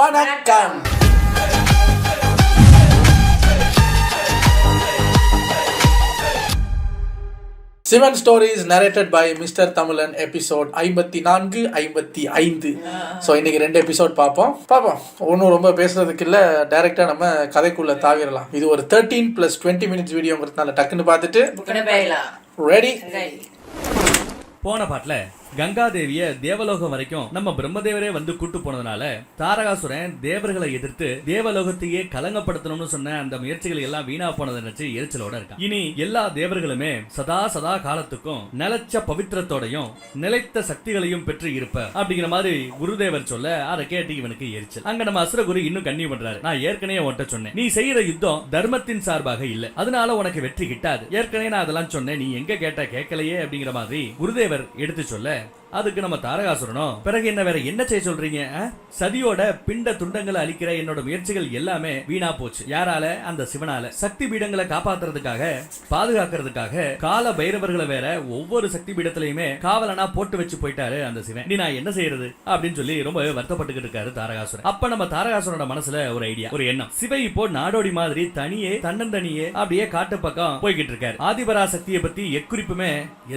வணக்கம். Sivan stories narrated by mister Tamilan episode 54, 55. So இன்னைக்கு 2 episode பார்ப்போம். ஒன்றும் ரொம்ப பேசுறதுக்கு இல்லை, டைரெக்டாக நம்ம கதைக்குள்ள தாவிரலாம். இது ஒரு 13+20 மினிட்ஸ் வீடியோங்கிறதுனால டக்குன்னு பார்த்துட்டு ரெடி. போன பாட்டுல கங்காதேவிய தேவலோகம் வரைக்கும் நம்ம பிரம்மதேவரே வந்து கூட்டு போனதுனால தாரகாசுரன் தேவர்களை எதிர்த்து தேவலோகத்தையே கலங்கப்படுத்தணும்னு சொன்ன அந்த முயற்சிகள் எல்லாம் வீணா போனதை நினைச்சு எரிச்சலோட இருக்கான். இனி எல்லா தேவர்களுமே சதா காலத்துக்கும் நிலைச்ச பவித்திரத்தோடையும் நிலைத்த சக்திகளையும் பெற்று இருப்ப அப்படிங்கிற மாதிரி குருதேவர் சொல்ல அதை கேட்டு இவனுக்கு எரிச்சல். அங்க நம்ம அசுரகுரு இன்னும் கண்ணி பண்றாரு. நான் ஏற்கனவே உன்கிட்ட சொன்னேன், நீ செய்யற யுத்தம் தர்மத்தின் சார்பாக இல்ல, அதனால உனக்கு வெற்றி கிட்டாது. ஏற்கனவே நான் அதெல்லாம் சொன்னேன், நீ எங்க கேட்கலையே அப்படிங்கிற மாதிரி குருதேவர் எடுத்து சொல்ல அதுக்கு நம்ம தாரகாசுரனும் பிறகு என்ன வேற என்ன செய்ய சொல்றீங்க? சதியோட பிண்ட துண்டங்களை அழிக்கிற என்னோட முயற்சிகள் எல்லாமே வீணா போச்சு. யாரால? அந்த சிவனால. சக்தி பீடங்களை காப்பாத்துறதுக்காக பாதுகாக்கிறதுக்காக கால பைரவர்களை வேற ஒவ்வொரு சக்தி பீடத்திலயுமே காவலனா போட்டு வச்சு போயிட்டாரு அந்த சிவன். நீ நான் என்ன செய்யறது அப்படின்னு சொல்லி ரொம்ப வருத்தப்பட்டுக்கிட்டு இருக்காரு தாரகாசுரன். அப்ப நம்ம தாரகாசுரனோட மனசுல ஒரு ஐடியா, ஒரு எண்ணம். சிவ இப்போ நாடோடி மாதிரி தனியே தன்னந்தனியே அப்படியே காட்டு பக்கம் போய்கிட்டு இருக்காரு. ஆதிபரா சக்தியை பத்தி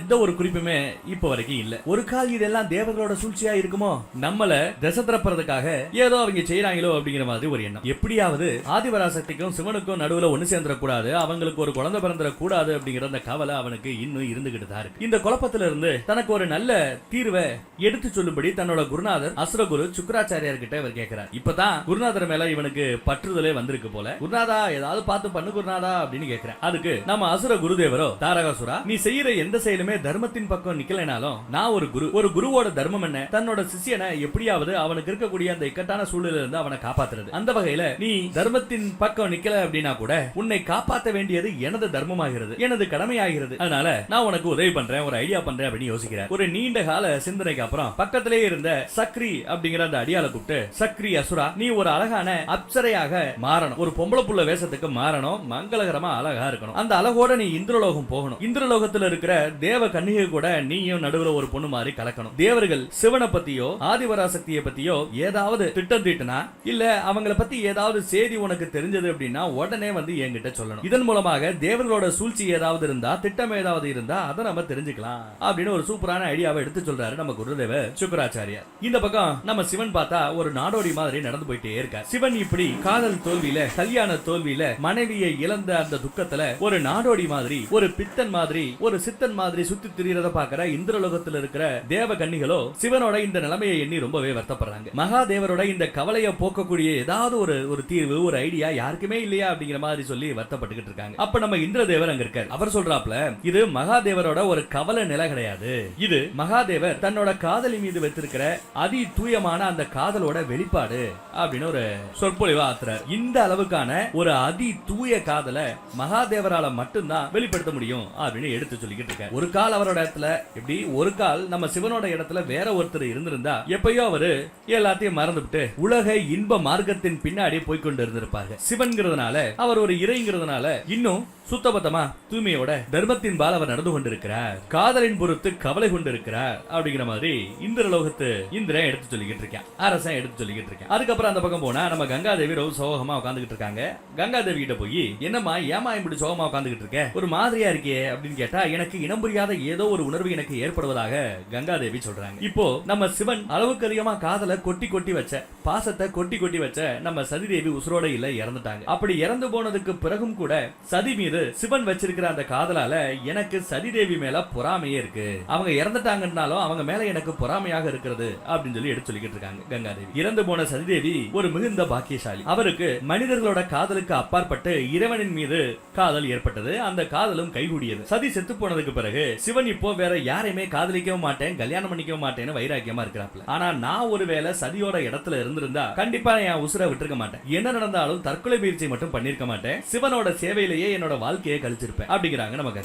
எந்த ஒரு குறிப்புமே இப்ப வரைக்கும் இல்ல. ஒரு இதெல்லாம் தேவர்களோட சூழ்ச்சியா இருக்குமோ, நம்மள திசை திறப்பறதுக்காக ஏதோ அவங்க செய்யறாங்களோ அப்படிங்கிற மாதிரி ஒரு எண்ணம். எப்படியாவது ஆதிபராசக்திக்கும் சிவனுக்கும் நடுவுல ஒண்ணு சேர்ந்துட கூடாது, அவங்களுக்கு ஒரு குழந்தை பிறந்துட கூடாது அப்படிங்கிற அந்த கவலை அவனுக்கு இன்னும் இருந்துகிட்டு தான் இருக்கு. இந்த குழப்பத்துல இருந்து தனக்கு ஒரு நல்ல தீர்வை எடுத்து சொல்லும்படி தன்னோட குருநாதர் அசுரகுரு சுக்கராச்சாரியார் கிட்ட இவர் கேட்கிறார். இப்பதான் குருநாதர் மேல இவனுக்கு பற்றுதலே வந்திருக்கு போல. குருநாதா ஏதாவது பார்த்து பண்ணு குருநாதா அப்படின்னு கேட்கிறேன். அதுக்கு நம்ம அசுர குருதேவரோ, தாரகாசுரா நீ செய்யற எந்த செயலுமே தர்மத்தின் பக்கம் நிக்கலைனாலும் நான் ஒரு குருவோட தர்மம் என்ன, தன்னோட சிஷியனை எப்படியாவது அவனுக்கு இருக்கக்கூடிய அந்த இக்கட்டான சூழ்நிலையில இருந்து அவனை காப்பாத்துறது. அந்த வகையில நீ தர்மத்தின் பக்கம் நிக்கல அப்படின்னா கூட உன்னை காப்பாற்ற வேண்டியது எனது தர்மமாகிறது, எனது கடமையாகிறது. அதனால நான் உனக்கு உதவி பண்றேன், ஒரு ஐடியா பண்றேன் அப்படின்னு யோசிக்கிறார். ஒரு நீண்ட கால சிந்தனைக்கு அப்புறம் பக்கத்திலே இருந்த சக்ரி அப்படிங்கிற அந்த அடியால கூப்பிட்டு, சக்ரி அசுரா நீ ஒரு அழகான அப்சரையாக மாறணும், ஒரு பொம்பளை புள்ள வேஷத்துக்கு மாறணும், மங்களகரமா அழகா இருக்கணும். அந்த அழகோட நீ இந்திரலோகம் போகணும். இந்திரலோகத்துல இருக்கிற தேவ கன்னிகை கூட நீயும் நடுவுல ஒரு பொண்ணு மாதிரி கலக்கணும். தேவர்கள் சிவனை பத்தியோ ஆதிபராசக்தியை பத்தியோ ஏதாவது திட்டம் தீட்டினா, இல்ல அவங்கள பத்தி ஏதாவது செய்தி உனக்கு தெரிஞ்சது அப்படின்னா உடனே வந்து என்கிட்ட சொல்லணும். இதன் மூலமாக தேவர்களோட சூழ்ச்சி ஏதாவது இருந்தா, திட்டம் ஏதாவது இருந்தா அதை நம்ம தெரிஞ்சுக்கலாம் அப்படின்னு ஒரு சூப்பரான ஐடியாவை எடுத்து சொல்றாரு நம்ம குருதேவ சுக்கராச்சாரியார். இந்த பக்கம் நம்ம சிவன் பார்த்தா ஒரு நாடோடி மாதிரி நடந்து போயிட்டே இருக்கார். சிவன் இப்படி காதல் தோல்வியில, கல்யாண தோல்வியில, மனைவியை இழந்த அந்த துக்கத்துல ஒரு நாடோடி மாதிரி, ஒரு பித்தன் மாதிரி, ஒரு சித்தன் மாதிரி சுத்தி திரியறத பாக்குற இந்திரலோகத்துல இருக்கிற தேவ கன்னிகளோ சிவனோட இந்த நிலைமையை எண்ணி ரொம்பவே வருத்தப்படுறாங்க. மகாதேவரோட இந்த கவலையை போக்கக்கூடிய ஏதாவது ஒரு தீர்வு, ஒரு ஐடியா யாருக்குமே இல்லையா அப்படிங்கிற மாதிரி சொல்லி வருத்தப்பட்டுக்கிட்டு இருக்காங்க. அப்ப நம்ம இந்திரதேவர் அங்க இருக்காரு. அவர் சொல்றாப்ல, இது மகாதேவரோட ஒரு கவலை நிலை கிடையாது, இது மகாதேவர் தன்னோட காதலி மீது வைத்திருக்கிற அதி தூயமான அந்த காதலோட வெளிப்பாடு அப்படின்னு ஒரு சொற்பொழிவா ஆத்துறார். இந்த அளவுக்கான ஒரு அதி தூய காதலை மகாதேவரால மட்டும்தான் வெளிப்படுத்த முடியும் அப்படின்னு எடுத்து சொல்லிக்கிட்டு இருக்காரு. ஒரு கால் அவரோட இடத்துல எப்படி, ஒரு கால் நம்ம சிவனோட இடத்துல வேற ஒருத்தர் இருந்திருந்தா எப்பயோ அவரு எல்லாத்தையும் மறந்துவிட்டு உலக இன்ப மார்க்கத்தின் பின்னாடி போய்கொண்டு இருந்திருப்பாங்க. சிவன்கிறதுனால, அவர் ஒரு இறைங்கிறதுனால இன்னும் சுத்தபத்தமா தூய்மையோட தர்மத்தின் பால் அவர் நடந்து கொண்டிருக்கிறார், காதலின் பொறுத்து கவலை கொண்டிருக்கிறார் அப்படிங்கிற மாதிரி இந்திரலோகத்து இந்திரன் எடுத்து சொல்லிக்கிட்டு இருக்கேன், அரசன் எடுத்து சொல்லிக்கிட்டு இருக்கேன். அதுக்கப்புறம் அந்த பக்கம் போனா நம்ம கங்காதேவி ரொம்ப சோகமா உட்காந்துக்கிட்டு இருக்காங்க. கங்காதேவி கிட்ட போய், என்னம்மா ஏமா இப்படி சோகமா உட்காந்துக்கிட்டு இருக்க, ஒரு மாதிரியா இருக்கே அப்படின்னு கேட்டா, எனக்கு இனம் புரியாத ஏதோ ஒரு உணர்வு எனக்கு ஏற்படுவதாக கங்காதேவி சொல்றாங்க. இப்போ நம்ம சிவன் அளவுக்கு அதிகமா காதலை கொட்டி வச்ச, பாசத்தை கொட்டி வச்ச நம்ம சதிதேவி உசுரோட இல்ல, இறந்துட்டாங்க. அப்படி இறந்து போனதுக்கு பிறகும் கூட சதி மீது சிவன் வச்சிருக்கிற அந்த காதலால எனக்கு சதிதேவி மேல பொறாமையே இருக்கு, அவங்க இறந்துட்டாங்கன்னாலும் அவங்க மேல எனக்கு பொறாமையாக இருக்கிறது அப்படின்னு சொல்லி எடுத்து சொல்லிக்கிட்டு இருக்காங்க கங்காதேவி. இறந்து போன சதிதேவி ஒரு மிகுந்த பாக்கியசாலி. அவருக்கு மனிதர்களோட காதலுக்கு அப்பாற்பட்டு இறைவனின் மீது காதல் ஏற்பட்டது. அந்த காதலும் கைகூடியது. சதி செத்து போனதுக்கு பிறகு சிவன் இப்போ வேற யாரையுமே காதலிக்கவும் மாட்டேன், கல்யாணம் பண்ணிக்கவும் மாட்டேன்னு வைராக்கியமா இருக்கிறாப்ல. ஆனா நான் ஒருவேளை சதியோட இடத்துல இருந்திருந்தா கண்டிப்பா என் உசுரை விட்டுருக்க மாட்டேன், என்ன நடந்தாலும் தற்கொலை முயற்சி மட்டும் பண்ணிருக்க மாட்டேன், சிவனோட சேவையிலேயே என்னோட வாழ்க்கையை கழிச்சிருப்பேன் அப்படிங்கிறாங்க நமக்கு.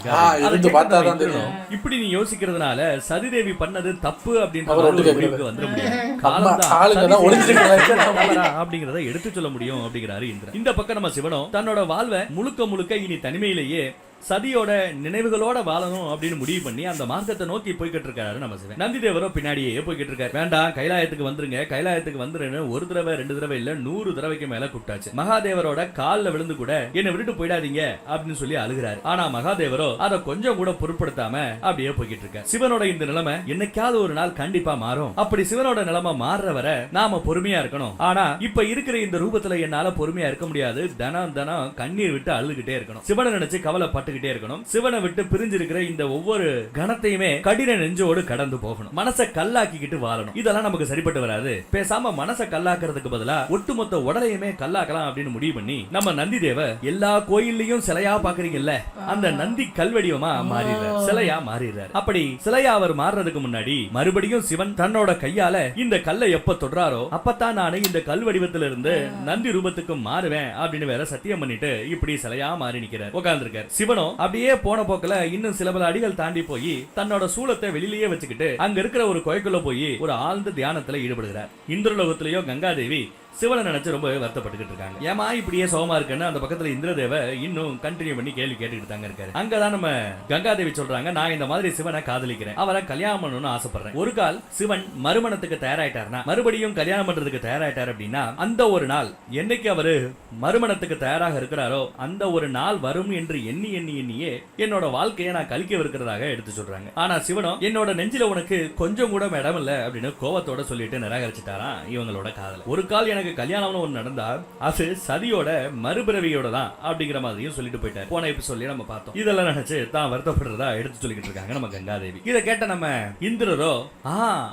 இப்படி நீ யோசிக்கிறதுனால சதிதேவி பண்ணது தப்பு அப்படின்றத வந்துட முடியும், அப்படிங்கறத எடுத்து சொல்ல முடியும் அப்படிங்கிறாரு இந்திரன். இந்த பக்கம் நம்ம சிவனோ தன்னோட வாழ்வை முழுக்க இனி தனிமையிலேயே சதியோட நினைவுகளோட வாழணும் அப்படின்னு முடிவு பண்ணி அந்த மார்க்கத்தை நோக்கி போய்கிட்டு இருக்காரு நம்ம சிவன். நந்தி தேவரோ பின்னாடியே போய்கிட்டு இருக்காரு. வேண்டாம், கைலாயத்துக்கு வந்துருங்க, கைலாயத்துக்கு வந்துருன்னு ஒரு தடவை 2 தடவை இல்ல 100 தடவைக்கு மேல கூப்பிட்டாச்சு. மகாதேவரோட கால்ல விழுந்து கூட என்ன விட்டுட்டு போயிடாதீங்க அப்படின்னு சொல்லி அழுகிறாரு. ஆனா மகாதேவரோ அதை கொஞ்சம் கூட பொருட்படுத்தாம அப்படியே போய்கிட்டு இருக்காரு. சிவனோட இந்த நிலைமை என்னைக்காவது ஒரு நாள் கண்டிப்பா மாறும். அப்படி சிவனோட நிலைமை மாறுற வரை நாம பொறுமையா இருக்கணும். ஆனா இப்ப இருக்கிற இந்த ரூபத்துல என்னால பொறுமையா இருக்க முடியாது. தினம் தினம் கண்ணீர் விட்டு அழுதுகிட்டே இருக்கணும். சிவனை நினைச்சு கவலைப்பட்டுக்கிட்டே இருக்கணும். சிவனை விட்டு பிரிஞ்சிருக்கிற இந்த ஒவ்வொரு கணத்தையுமே கடின நெஞ்சோடு கடந்து போகணும். மனசை கல்லாக்கிக்கிட்டு வாழணும். இதெல்லாம் நமக்கு சரிப்பட்டு வராது. பேசாம மனசை கல்லாக்குறதுக்கு பதிலா ஒட்டுமொத்த உடலையுமே கல்லாக்கலாம் அப்படின்னு முடிவு பண்ணி நம்ம நந்தி தேவ எல்லா கோயில்லையும் சிலையா பாக்குறீங்கல்ல, அந்த நந்தி கல்வடிவமா மாறிடுறாரு, சிலையா மாறிடுறாரு. அப்படி சிலையா அவர் மாறுறதுக்கு முன்னாடி மறுபடியும் சிவன் தன்னோட கையால இந்த கல்லை எப்ப தொடுறாரோ அப்பதான் நானே இந்த கல் வடிவத்திலிருந்து இருந்து நந்தி ரூபத்துக்கு மாறுவேன் அப்படின்னு வேற சத்தியம் பண்ணிட்டு இப்படி சிலையா மாறி நிக்கிறார், உட்கார்ந்திருக்கார். சிவனோ அப்படியே போன போக்குல இன்னும் சில பல அடிகள் தாண்டி போய் தன்னோட சூலத்தை வெளியிலேயே வச்சுக்கிட்டு அங்க இருக்கிற ஒரு கோயிலுக்குள்ள போய் ஒரு ஆழ்ந்த தியானத்துல ஈடுபடுகிறார். இந்திரலோகத்திலேயோ கங்காதேவி சிவனை நினைச்சு ரொம்ப வருத்தப்பட்டுக்கிட்டு இருக்காங்க. ஏமா இப்படியே சோகமா இருக்குன்னு அந்த பக்கத்துல இந்திரதேவ இன்னும் கண்டினியூ பண்ணி கேள்வி கேட்டுக்கிட்டு தாங்க இருக்காரு. அங்கதான் நம்ம கங்காதேவி சொல்றாங்க, நான் இந்த மாதிரி சிவனை காதலிக்கிறேன், அவரை கல்யாணம் பண்ணணும்னு ஆசைப்படுறேன். ஒரு கால் சிவன் மறுமணத்துக்கு தயாராயிட்டாருன்னா, மறுபடியும் கல்யாணம் பண்றதுக்கு தயாராயிட்டார் அப்படின்னா, அந்த ஒரு நாள் என்னைக்கு அவரு மறுமணத்துக்கு தயாராக இருக்கிறாரோ அந்த ஒரு நாள் வரும் என்று எண்ணியே என்னோட வாழ்க்கையை நான் கழிக்கவிருக்கிறதாக எடுத்து சொல்றாங்க. ஆனா சிவனோ என்னோட நெஞ்சில உனக்கு கொஞ்சம் கூட இடம் இல்ல அப்படின்னு கோவத்தோட சொல்லிட்டு நிராகரிச்சுட்டாராம் இவங்களோட காதல. ஒரு கால் எனக்கு கல்யாணம்னு ஒண்ணு நடந்தா அது சதியோட மறுபிறவியோட தான் அப்படிங்கிற மாதிரியும் சொல்லிட்டு போயிட்டார். போன எபிசோட்லயே நம்ம பார்த்தோம். இதெல்லாம் நினைச்சு தான் வருத்தப்படுறதா எடுத்து சொல்லிட்டு இருக்காங்க நம்ம கங்காதேவி. இத கேட்ட நம்ம இந்திரரோ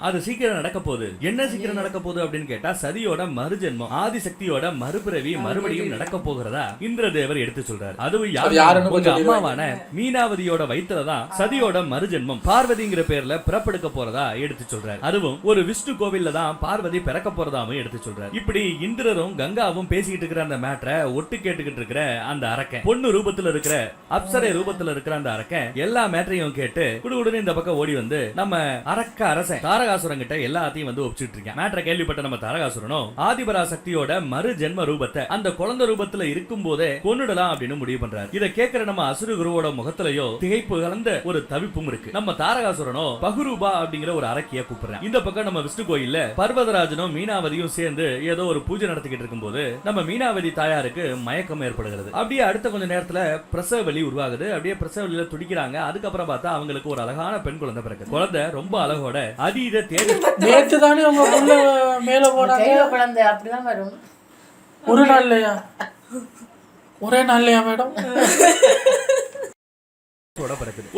அது சீக்கிரம் நடக்க போகுது. என்ன சீக்கிரம் நடக்க போகுது அப்படின்னு கேட்டா சதியோட மறுஜென்மம், ஆதிசக்தியோட மறுபிறவி மறுபடியும் நடக்க போகிறதா இந்திரதேவர் எடுத்து சொல்றாரு. அதுவும் அம்மாவான மீனாவதியோட வயிற்றுலதான் சதியோட மறுஜென்மம் பார்வதிங்கிற பேர்ல பிறப்பெடுக்க போறதா எடுத்து சொல்றாரு. அதுவும் ஒரு விஷ்ணு கோவில்ல தான் பார்வதி பிறக்க போறதாவும் எடுத்து சொல்றாரு. இப்படி இந்திரரும் கங்காவும் பேசிக்கிட்டு இருக்கிற அந்த மேட்டரை ஒட்டு கேட்டுக்கிட்டு இருக்கிற அந்த அரக்கன், பொண்ணு ரூபத்துல இருக்கிற அப்சரை ரூபத்துல இருக்கிற அந்த அரக்கன் எல்லா மேட்டரையும் கேட்டு குடுகுடுன்னு இந்த பக்கம் ஓடி வந்து நம்ம அரக்க அரசன் தாரகாசுரன் கிட்ட எல்லாத்தையும் வந்து ஒப்பிச்சுட்டு இருக்கேன். மேட்டரை கேள்விப்பட்ட நம்ம தாரகாசுரனும் ஆதிபரா சக்தியோட மறு ஜென்ம ரூபத்தை அந்த குழந்தை ரூபத்துல இருக்கும் போதே கொன்னுடலாம் அப்படின்னு முடிவு பண்றாரு. இதை கேட்கிற நம்ம அசுர குருவோட முகத்திலேயோ திகைப்பு கலந்த ஒரு தவிப்பும் இருக்கு. நம்ம தாரகாசுரனோ பகுரூபா அப்படிங்கிற ஒரு அரக்கிய கூப்பிடுறேன். இந்த பக்கம் நம்ம விஷ்ணு கோயில்ல பர்வதராஜனும் மீனாவதியும் சேர்ந்து ஏதோ ஒரு பூஜை நடத்திக்கிட்டு இருக்கும்போது நம்ம மீனாவதி தாயாருக்கு மயக்கம் ஏற்படுகிறது. அப்படியே அடுத்த கொஞ்ச நேரத்துல பிரசவ வலி உருவாகுது. அப்படியே பிரசவ வலியில துடிக்கிறாங்க. அதுக்கப்புறம் பார்த்தா அவங்களுக்கு ஒரு அழகான பெண் குழந்தை பிறகு. குழந்தை ரொம்ப அழகோட அதீத தேஜ. நேத்து தானே உங்க புள்ள மேல போனாங்க. குழந்தை அப்படிதான் வரும். ஒரு நாள்லயா? ஒரே நாள்லயா மேடம்?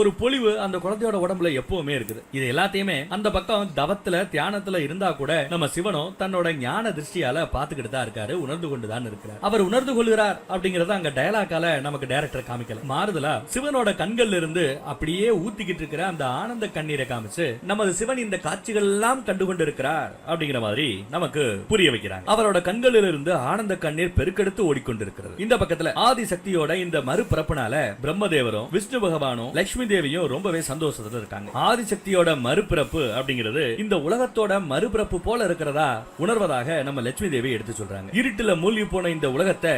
ஒரு பொலிவு அந்த குழந்தையோட உடம்புல எப்பவுமே இருக்குது. இது எல்லாத்தையுமே அந்த பக்கம் தவத்துல தியானத்துல இருந்தா கூட நம்ம சிவனோ தன்னோட ஞான திருஷ்டியால பாத்துக்கிட்டு தான் இருக்காரு, உணர்ந்து கொண்டுதான் இருக்கிறார். அவர் உணர்ந்து கொள்கிறார் அப்படிங்கறத அங்க டயலாக்கால நமக்கு டைரக்டர் காமிக்கல. மாறுதலா சிவனோட கண்கள்ல இருந்து அப்படியே ஊத்திக்கிட்டு இருக்கிற அந்த ஆனந்த கண்ணீரை காமிச்சு நமது சிவன் இந்த காட்சிகள் எல்லாம் கண்டு கொண்டு இருக்கிறார் அப்படிங்கிற மாதிரி நமக்கு புரிய வைக்கிறாங்க. அவரோட கண்களில் இருந்து ஆனந்த கண்ணீர் பெருக்கெடுத்து ஓடிக்கொண்டிருக்கிறது. இந்த பக்கத்துல ஆதி சக்தியோட இந்த மறுபிறப்புனால பிரம்மதேவரும் விஷ்ணு பகவான் லட்சுமி தேவியும் ரொம்பவே சந்தோஷத்துல இருக்காங்க. ஆதிசக்தியோட மறுபிறப்பு அப்படிங்கிறது இந்த உலகத்தோட மறுபிறப்பு போல இருக்கிறதா உணர்வதாக நம்ம லட்சுமி தேவி எடுத்து சொல்றாங்க. இருட்டுல மூழ்கி போன இந்த உலகத்தை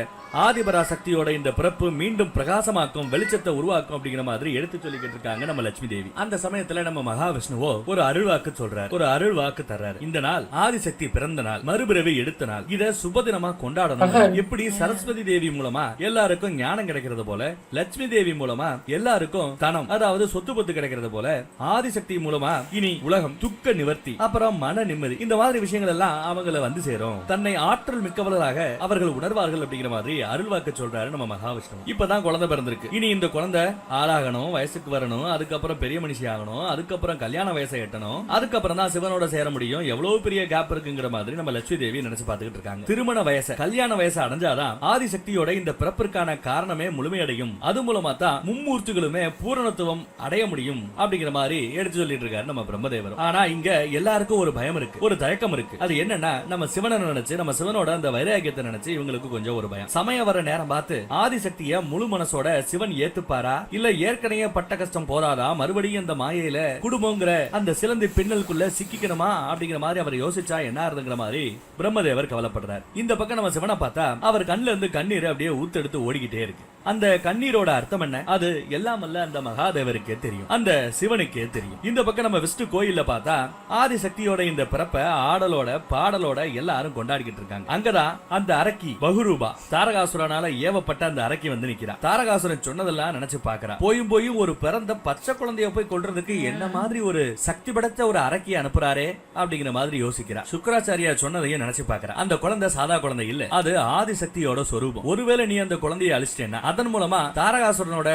ஆதிபரா சக்தியோட இந்த பிறப்பு மீண்டும் பிரகாசமாக்கும், வெளிச்சத்தை உருவாக்கும் அப்படிங்கிற மாதிரி எடுத்து சொல்லிக்கிட்டு இருக்காங்க நம்ம லட்சுமி தேவி. அந்த சமயத்துல நம்ம மகாவிஷ்ணுவோ ஒரு அருள்வாக்கு சொல்றாரு, ஒரு அருள்வாக்கு தர்றாரு. இந்த நாள் ஆதிசக்தி பிறந்த நாள், மறுபிறவி எடுத்த நாள், இத சுபதினமா கொண்டாடணும். எப்படி சரஸ்வதி தேவி மூலமா எல்லாருக்கும் ஞானம் கிடைக்கிறது போல லட்சுமி தேவி மூலமா எல்லாருக்கும் தனம், அதாவது சொத்து பத்து கிடைக்கிறது போல ஆதிசக்தி மூலமா இனி உலகம் துக்க நிவர்த்தி, அப்புறம் மன நிம்மதி, இந்த மாதிரி விஷயங்கள் எல்லாம் அவங்கள வந்து சேரும். தன்னை ஆற்றல் மிக்கவர்களாக அவர்கள் உணர்வார்கள் அப்படிங்கிற மாதிரி அருள்வாக்கு சொல்றாரு நம்ம மகாவிஷ்ணு. இப்பதான் குழந்தை பிறந்திருக்கு. இனி இந்த குழந்தை ஆளாகணும், வயசுக்கு வரணும், அதுக்கப்புறம் பெரிய மனுஷி ஆகணும், அதுக்கப்புறம் கல்யாண வயசை எட்டணும், அதுக்கப்புறம் தான் சிவனோட சேர முடியும். எவ்வளவு பெரிய கேப் இருக்குங்கிற மாதிரி நம்ம லட்சுமி தேவி நினைச்சு பார்த்துக்கிட்டு இருக்காங்க. திருமண வயசை, கல்யாண வயசை அடைஞ்சாதான் ஆதிசக்தியோட இந்த பிறப்பிற்கான காரணமே முழுமையடையும். அது மூலமா தான் மும்மூர்த்திகளுமே பூரணத்துவம் அடைய முடியும் அப்படிங்கிற மாதிரி எடுத்து சொல்லிட்டு இருக்காரு நம்ம பிரம்மதேவர். ஆனா இங்க எல்லாருக்கும் ஒரு பயம் இருக்கு, ஒரு தயக்கம் இருக்கு. அது என்னன்னா நம்ம சிவனை நினைச்சு, நம்ம சிவனோட அந்த வைராகியத்தை நினைச்சு இவங்களுக்கு கொஞ்சம் ஒரு பயம். சமயம் வர நேரம் பார்த்து ஆதிசக்திய முழு மனசோட சிவன் ஏத்துப்பாரா, இல்ல ஏற்கனவே பட்ட கஷ்டம் போதாதா, மறுபடியும் இந்த மாயையில குடும்பங்கிற அந்த சிலந்தி பின்னலுக்குள்ள சிக்கிக்கணுமா அப்படிங்கிற மாதிரி அவர் யோசிச்சா என்ன ஆறுதுங்கிற மாதிரி பிரம்மதேவர் கவலைப்படுறார். இந்த பக்கம் நம்ம சிவனை பார்த்தா அவர் கண்ணுல இருந்து கண்ணீர் அப்படியே ஊத்தெடுத்து ஓடிக்கிட்டே இருக்கு. அந்த கண்ணீரோட அர்த்தம் என்ன, அது எல்லாம் அல்ல அந்த மகாதேவருக்கே தெரியும், அந்த சிவனுக்கே தெரியும். இந்த பக்கம் நம்ம விஷ்ணு கோயில்ல பார்த்தா ஆதிசக்தியோட இந்த பிறப்ப ஆடலோட பாடலோட எல்லாரும் கொண்டாடிக்கிட்டு இருக்காங்க. அங்கதான் அந்த அரக்கி பகுரூபா தாரகாசுரனால ஏவப்பட்ட அந்த அரக்கி வந்து நிக்கிறா. தாரகாசுரன் சொன்னதெல்லாம் நினைச்சு பாக்குறா. போயும் போயும் ஒரு பிறந்த பச்சை குழந்தைய போய் கொல்றதுக்கு என்ன மாதிரி ஒரு சக்தி படைத்த ஒரு அரக்கியை அனுப்புறாரே அப்படிங்கிற மாதிரி யோசிக்கிறா. சுக்கராச்சாரியா சொன்னதையும் நினைச்சு பாக்குறா. அந்த குழந்தை சாதா குழந்தை இல்ல, அது ஆதிசக்தியோட சொரூபம். ஒருவேளை நீ அந்த குழந்தையை அழிச்சிட்டேன்னா, அதன் மூலமா தாரகாசுரனோட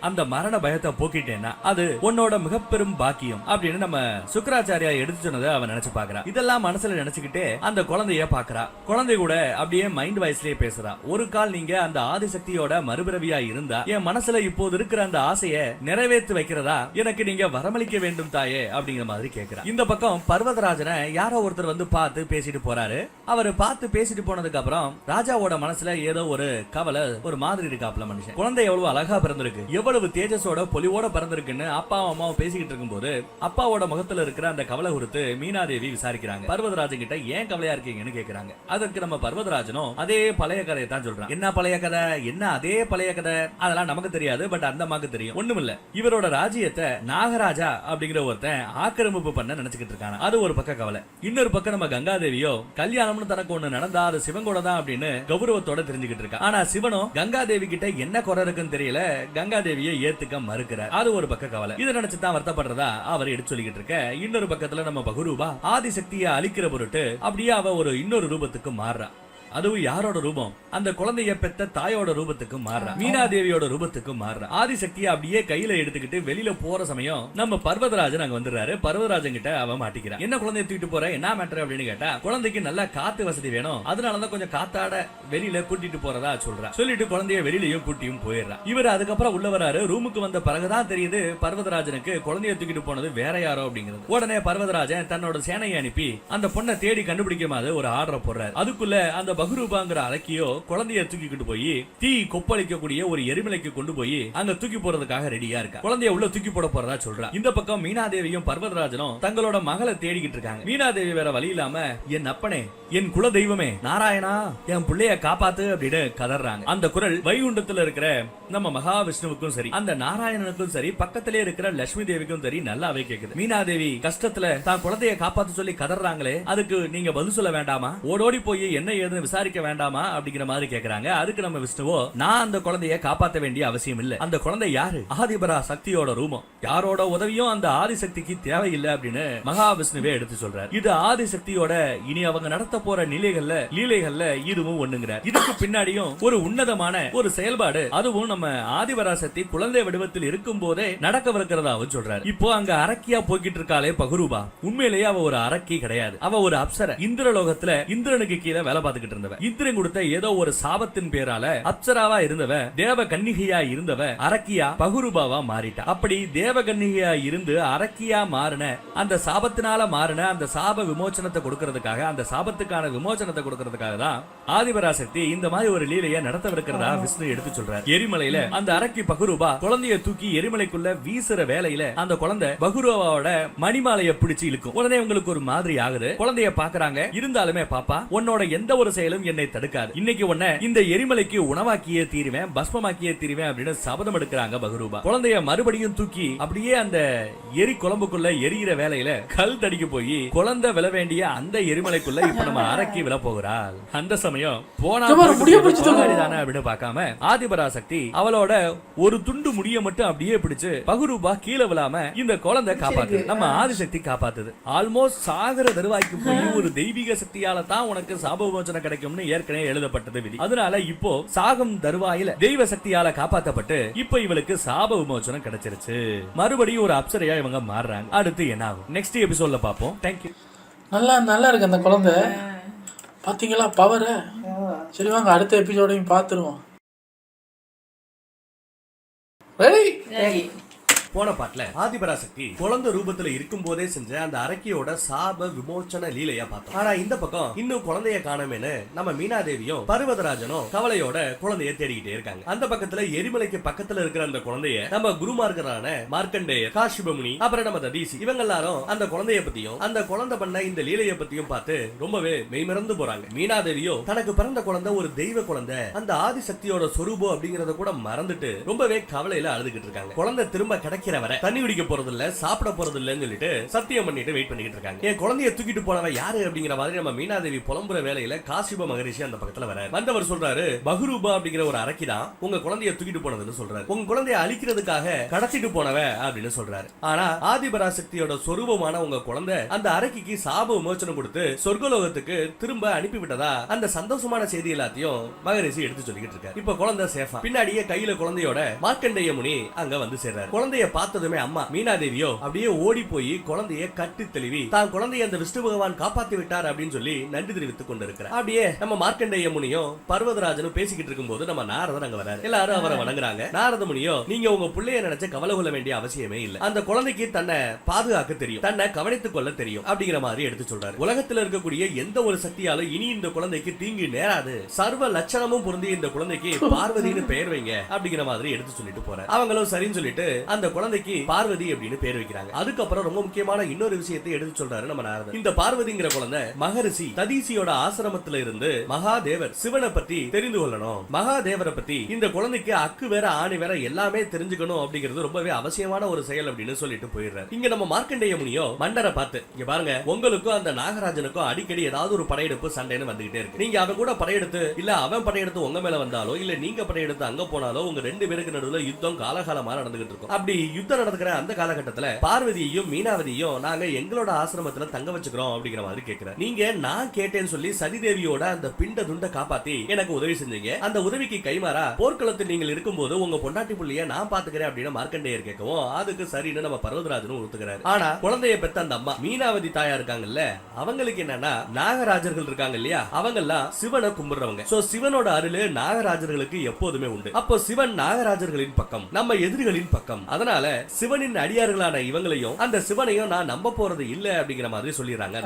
அந்த மரண பயத்தை போக்கிட்டேன்னா, அது உன்னோட மிகப்பெரும் பாக்கியம் அப்படின்னு நம்ம சுக்கராச்சாரியா எடுத்து சொன்னதை அவன் நினைச்சு பாக்குறா. இதெல்லாம் மனசுல நினைச்சுக்கிட்டே அந்த குழந்தைய பாக்குறா. குழந்தை கூட அப்படியே மைண்ட் வாய்ஸ்லயே பேசுறா. ஒரு கால் நீங்க அந்த ஆதிசக்தியோட மறுபிறவியா இருந்தா என் மனசுல இப்போது இருக்கிற அந்த ஆசையை நிறைவேற்றி வைக்கிறதா எனக்கு நீங்க வரமளிக்க வேண்டும் தாயே அப்படிங்கிற மாதிரி கேக்குறா. இந்த பக்கம் பர்வதராஜனை யாரோ ஒருத்தர் வந்து பார்த்து பேசிட்டு போறாரு. அவரு பார்த்து பேசிட்டு போனதுக்கு அப்புறம் ராஜாவோட மனசுல ஏதோ ஒரு கவலை, ஒரு மாதிரி இருக்காப்ல மனுஷன். குழந்தை எவ்வளவு அழகா பிறந்திருக்கு, எவ்வளவு தேஜஸோட பொலிவோட பிறந்திருக்குன்னு அப்பாவும் அம்மாவும் பேசிக்கிட்டு இருக்கும்போது அப்பாவோட முகத்துல இருக்கிற அந்த கவலை குறித்து மீனாதேவி விசாரிக்கிறாங்க. பர்வதராஜன் கிட்ட ஏன் கவலையா இருக்கீங்கன்னு கேக்குறாங்க. அதற்கு நம்ம பர்வதராஜனும் அதே பழைய கதையை தான் சொல்றான். என்ன பழைய கதை, என்ன அதே பழைய கதை, அதெல்லாம் நமக்கு தெரியாது, பட் அந்த அம்மாக்கு தெரியும். ஒண்ணுமில்ல, இவரோட ராஜ்யத்தை நாகராஜா அப்படிங்கிற ஒருத்தன் ஆக்கிரமிப்பு பண்ண நினைச்சுக்கிட்டு இருக்காங்க. அது ஒரு பக்கம் கவலை. இன்னொரு பக்கம் நம்ம கங்காதேவியோ கல்யாணம்னு தனக்கு ஒண்ணு நடந்தா அது சிவன் கூட தான் அப்படின்னு கௌரவத்தோட தெரிஞ்சுக்கிட்டு இருக்கா. ஆனா சிவனும் கங்காதேவி கிட்ட என்ன குறை இருக்குன்னு தெரியல, கங்காதேவியை ஏத்துக்க மறுக்கிறார். அது ஒரு பக்கம் கவலை. இதை நினைச்சுதான் வருத்தப்படுறதா அவர் எடுத்து சொல்லிக்கிட்டு இருக்க. இன்னொரு பக்கத்துல நம்ம பகுரூபா ஆதிசக்தியை அழிக்கிற பொருட்டு அப்படியே அவ ஒரு இன்னொரு ரூபத்துக்கு மாறுறா. அதுவும் யாரோட ரூபம், அந்த குழந்தைய பெத்த தாயோட ரூபத்துக்கு மாறுறா, மீனாதேவியோட ரூபத்துக்கு மாறுறா. ஆதிசக்தியை அப்படியே கையில எடுத்துக்கிட்டு வெளியில போற சமயம் நம்ம பர்வதராஜன் அங்க வந்துடுறாரு. பர்வதராஜன் கிட்ட அவ மாட்டிக்கிறா. என்ன குழந்தைய தூக்கிட்டு போற, என்ன மேட்டர் அப்படின்னு கேட்டா, குழந்தைக்கு நல்ல காத்து வசதி வேணும், அதனாலதான் கொஞ்சம் காத்தாட வெளியில கூட்டிட்டு போறதா சொல்றா. சொல்லிட்டு குழந்தைய வெளியிலயும் கூட்டியும் போயிடுறா. இவர் அதுக்கப்புறம் உள்ள வராரு. ரூமுக்கு வந்த பிறகுதான் தெரியுது பர்வதராஜனுக்கு குழந்தைய தூக்கிட்டு போனது வேற யாரோ அப்படிங்கிறது. உடனே பர்வதராஜன் தன்னோட சேனையை அனுப்பி அந்த பொண்ணை தேடி கண்டுபிடிக்காம ஒரு ஆர்டர் போடுறாரு. அதுக்குள்ள அந்த பகுரூபாங்கிற அரக்கியோ குழந்தைய தூக்கிட்டு போய் தீ கொப்பளிக்கக்கூடிய ஒரு எரிமலைக்கு கொண்டு போய் அங்க தூக்கி போறதுக்காக ரெடியா இருக்கா. குழந்தைய உள்ள தூக்கி போட போறதா சொல்றா. இந்த பக்கம் மீனாதேவியும் பர்வதராஜனும் தங்களோட மகளை தேடிக்கிட்டு இருக்காங்க. மீனாதேவி வேற வழி இல்லாம, என் அப்பனே, என் குல தெய்வமே நாராயணா, என் பிள்ளைய காப்பாத்து அப்படின்னு கதறாங்க. அந்த குரல் வைகுண்டத்துல இருக்கிற நம்ம மகாவிஷ்ணுவுக்கும் சரி, அந்த நாராயணனுக்கும் சரி, பக்கத்திலே இருக்கிற லட்சுமி தேவிக்கும் சரி நல்லாவே கேக்குது. மீனாதேவி கஷ்டத்துல தான் குழந்தைய காப்பாத்து சொல்லி கதறாங்களே, அதுக்கு நீங்க பதில் சொல்ல வேண்டாமா, ஓடோடி போய் என்ன ஏதுன்னு விசாரிக்க வேண்டாமா அப்படிங்கிற மாதிரி கேக்குறாங்க. அதுக்கு நம்ம விஷ்ணுவோ, நான் அந்த குழந்தைய காப்பாற்ற வேண்டிய அவசியம் இல்ல, அந்த குழந்தை யாரு, ஆதிபரா சக்தியோட ரூபம், யாரோட உதவியும் அந்த ஆதிசக்திக்கு தேவையில்லை அப்படின்னு மகாவிஷ்ணுவே எடுத்து சொல்றாரு. இது ஆதிசக்தியோட இனி அவங்க நடத்த போற லீலைகள்ல இதுவும் ஒண்ணுங்கிறார். இதுக்கு பின்னாடியும் ஒரு உன்னதமான ஒரு செயல்பாடு, அதுவும் நம்ம ஆதிபராசக்தி குழந்தை வடிவத்தில் இருக்கும் போதே நடக்கவிருக்கிறதாவும் சொல்றாரு. இப்போ அங்க அரக்கியா போய்கிட்டு இருக்காளே பகுரூபா, உண்மையிலேயே அவ ஒரு அரக்கி கிடையாது, அவ ஒரு அப்சர. இந்திரலோகத்துல இந்திரனுக்கு கீழே வேலை பார்த்துக்கிட்டு இருந்தவ. இந்திரன் கொடுத்த ஏதோ ஒரு சாபத்தின் பேரால அப்சராவா இருந்தவ, தேவ கன்னிகையா இருந்தவ அரக்கியா பகுரூபாவா மாறிட்டா. அப்படி தேவ கன்னிகையா இருந்து அரக்கியா மாறின, அந்த சாபத்தினால மாறின அந்த சாப விமோச்சனத்தை கொடுக்கிறதுக்காக, அந்த சாபத்துக்கான விமோச்சனத்தை கொடுக்கிறதுக்காக தான் ஆதிபராசக்தி இந்த மாதிரி ஒரு லீலையை நடத்தவிருக்கிறதா விஷ்ணு எடுத்து சொல்றார். எரிமலையில அந்த அரக்கி பகுரூபா குழந்தைய தூக்கி எரிமலைக்குள்ள வீசுற வேலையில அந்த குழந்தை பகுரூபாவோட மணிமாலையை பிடிச்சு இழுக்கும். உடனே உங்களுக்கு ஒரு மாதிரி ஆகுது. குழந்தைய பாக்குறாங்க. இருந்தாலுமே பாப்பா, உன்னோட எந்த ஒரு செயலும் என்னை தடுக்காது, இன்னைக்கு உன்னை இந்த எரிமலைக்கு உணவாக்கியே தீருவேன், பஸ்மமாக்கியே தீருவேன் அப்படின்னு சபதம் எடுக்கிறாங்க பகுரூபா. குழந்தைய மறுபடியும் தூக்கி அப்படியே அந்த எரி குழம்புக்குள்ள எரியிற வேலையில கல் தடிக்க போய் குழந்தை விழ வேண்டிய அந்த எரிமலைக்குள்ள இப்ப நம்ம அரக்கி விழ போகிறாள். அந்த சமயம் போனா அப்படின்னு பார்க்காம ஆதிபராசக்தி அவளோட ஒரு துண்டு முடிய மட்டும் அப்படியே பிடிச்சு பகுரூபா கீழே விழாம இந்த குழந்தை காப்பாத்து, நம்ம ஆதிசக்தி காப்பாத்துது. ஆல்மோஸ்ட் சாகர தருவாய்க்கு போய் ஒரு தெய்வீக சக்தியால தான் உனக்கு சாப விமோசனம் கிடைக்கும்னு ஏற்கனவே எழுதப்பட்டது விதி. அதனால இப்போ சாகம் தருவாயில தெய்வ சக்தியால காப்பாற்றப்பட்டு இப்போ இவளுக்கு சாப விமோசனம் கிடைச்சிருச்சு. மறுபடியும் ஒரு அப்சரையா இவங்க மாறுறாங்க. அடுத்து என்ன ஆகும் நெக்ஸ்ட் எபிசோட்ல பாப்போம். தேங்க்யூ. நல்லா இருக்கு அந்த குழந்தை. பாத்தீங்களா பவர? சரி வாங்க அடுத்த எபிசோடையும் பார்த்துருவோம். ரெடி? போன பாட்டுல ஆதிபராசக்தி குழந்தை ரூபத்துல இருக்கும் போதே செஞ்ச அந்த அரக்கியோட சாப விமோச்சன லீலையா பார்த்தோம். ஆனா இந்த பக்கம் இன்னும் குழந்தைய காணமேன்னு நம்ம மீனாதேவியும் பர்வதராஜனும் கவலையோட குழந்தைய தேடிக்கிட்டே இருக்காங்க. அந்த பக்கத்துல எரிமலைக்கு பக்கத்துல இருக்கிற அந்த குழந்தைய நம்ம குருமார்கரான மார்க்கண்டேயர், காசிபமுனி, அப்புறம் நம்ம ததீசி இவங்க எல்லாரும் அந்த குழந்தைய பத்தியும் அந்த குழந்தை பண்ண இந்த லீலைய பத்தியும் பார்த்து ரொம்பவே மெய்மறந்து போறாங்க. மீனாதேவியோ தனக்கு பிறந்த குழந்தை ஒரு தெய்வ குழந்தை, அந்த ஆதிசக்தியோட சொரூபம் அப்படிங்கறத கூட மறந்துட்டு ரொம்பவே கவலையில அழுதுகிட்டு இருக்காங்க. குழந்தை திரும்ப கிடைக்கிற வரை தண்ணி குடிக்க போறது இல்ல, சாப்பிட போறது இல்லன்னு சொல்லிட்டு சத்தியம் பண்ணிட்டு வெயிட் பண்ணிட்டு இருக்காங்க. என் குழந்தைய தூக்கிட்டு போனவன் யாரு அப்படிங்கிற மாதிரி நம்ம மீனாதேவி புலம்புற வேலையில காசிப மகரிஷி அந்த பக்கத்துல வராரு. வந்தவர் சொல்றாரு, பகுரூபா அப்படிங்கிற ஒரு அரக்கி தான் உங்க குழந்தைய தூக்கிட்டு போனதுன்னு சொல்றாரு. உங்க குழந்தைய அழிக்கிறதுக்காக கடத்திட்டு போனவ அப்படின்னு சொல்றாரு. ஆனா ஆதிபராசக்தியோட சொரூபமான உங்க குழந்தை அந்த அரக்கிக்கு சாப விமோச்சனம் கொடுத்து சொர்க்கலோகத்துக்கு திரும்ப அனுப்பிவிட்டதா அந்த சந்தோஷமான செய்தி எல்லாத்தையும் மகரிஷி எடுத்து சொல்லிக்கிட்டு இருக்காரு. இப்ப குழந்தை சேஃபா. பின்னாடியே கையில குழந்தையோட மார்க்கண்டேய முனி அங்க வந்து சேர்றாரு. குழந்தைய பார்த்ததுமே அம்மா மீனாதேவியோ அப்படியே ஓடி போய் குழந்தைய கட்டி தெளிவி தான் குழந்தைய அந்த விஷ்ணு பகவான் காப்பாத்தி விட்டார் அப்படின்னு சொல்லி நன்றி தெரிவித்துக் கொண்டிருக்கிறார். அப்படியே நம்ம மார்க்கண்டேய முனியும் பர்வதராஜனும் பேசிக்கிட்டு இருக்கும்போது நம்ம நாரதர் அங்க வராரு. எல்லாரும் அவரை வணங்குறாங்க. நாரத முனியோ, நீங்க உங்க பிள்ளைய நினைச்சு கவலை கொள்ள வேண்டிய அவசியமே இல்ல, அந்த குழந்தைக்கு தன்னை பாதுகாக்க தெரியும், தன்னை கவனித்துக் கொள்ள தெரியும் அப்படிங்கிற மாதிரி எடுத்து சொல்றாரு. உலகத்தில் இருக்கக்கூடிய எந்த ஒரு சக்தியாலும் இனி இந்த குழந்தைக்கு தீங்கு நேராது, சர்வ லட்சணமும் பொருந்திய இந்த குழந்தைக்கு பார்வதினு பெயர் வைங்க அப்படிங்கிற மாதிரி எடுத்து சொல்லிட்டு போறாரு. அவங்களும் சரின்னு சொல்லிட்டு அந்த குழந்தைக்கு பார்வதி அப்படின்னு பேர் வைக்கிறாங்க. அதுக்கப்புறம் ரொம்ப முக்கியமான இன்னொரு விஷயத்தை எடுத்து சொல்றாரு நம்ம நாரதர். இந்த பார்வதிங்கிற குழந்தை மகரிஷி ததீசியோட ஆசிரமத்துல இருந்து மகாதேவர் சிவனை பத்தி தெரிந்து கொள்ளணும், மகாதேவரை பத்தி இந்த குழந்தைக்கு அக்கு வேற ஆணி வேற எல்லாமே தெரிஞ்சுக்கணும் அப்படிங்கிறது ரொம்பவே அவசியமான ஒரு செயல் அப்படின்னு சொல்லிட்டு போயிடுறாரு. இங்க நம்ம மார்க்கண்டேய முனியோ மண்டரை பார்த்து, இங்க பாருங்க, உங்களுக்கும் அந்த நாகராஜனுக்கும் அடிக்கடி ஏதாவது ஒரு படையெடுப்பு சண்டைன்னு வந்துகிட்டே இருக்கு. நீங்க அவன் கூட படையெடுத்து இல்ல அவன் படையெடுத்து உங்க மேல வந்தாலோ இல்ல நீங்க படையெடுத்து அங்க போனாலோ உங்க ரெண்டு பேருக்கு நடுவுல யுத்தம் காலகாலமா நடந்துகிட்டு இருக்கும். அப்படி யுத்தம் நடக்கிற அந்த காலகட்டத்துல பார்வதியையும் மீனாவதியையும் நாங்க எங்களோட ஆசிரமத்துல தங்க வச்சுக்கிறோம் அப்படிங்கிற மாதிரி கேட்கிறார். நீங்க நான் கேட்டேன்னு சொல்லி சதிதேவியோட அந்த பிண்ட துண்ட காப்பாத்தி எனக்கு உதவி செஞ்சீங்க. அந்த உதவிக்கு கைமாறா போர்க்களத்தில் நீங்கள் இருக்கும்போது உங்க பொண்டாட்டி புள்ளிய நான் பாத்துக்கிறேன் அப்படின்னு மார்க்கண்டேயர் கேட்கவும் அதுக்கு சரின்னு நம்ம பர்வதராஜனும் ஒத்துக்கிறாரு. ஆனா குழந்தைய பெத்த அந்த அம்மா மீனாவதி தாயா இருக்காங்கல்ல, அவங்களுக்கு என்னன்னா நாகராஜர்கள் இருக்காங்க இல்லையா, அவங்க எல்லாம் சிவனை கும்பிடுறவங்க. சோ சிவனோட அருளு நாகராஜர்களுக்கு எப்போதுமே உண்டு. அப்போ சிவன் நாகராஜர்களின் பக்கம், நம்ம எதிரிகளின் பக்கம். அதனால சிவனின் அடியார்களான இவங்களையும் அந்த சிவனையும் நான் நம்ப போறது இல்ல அப்படிங்கிற மாதிரி சொல்லிடுறாங்க.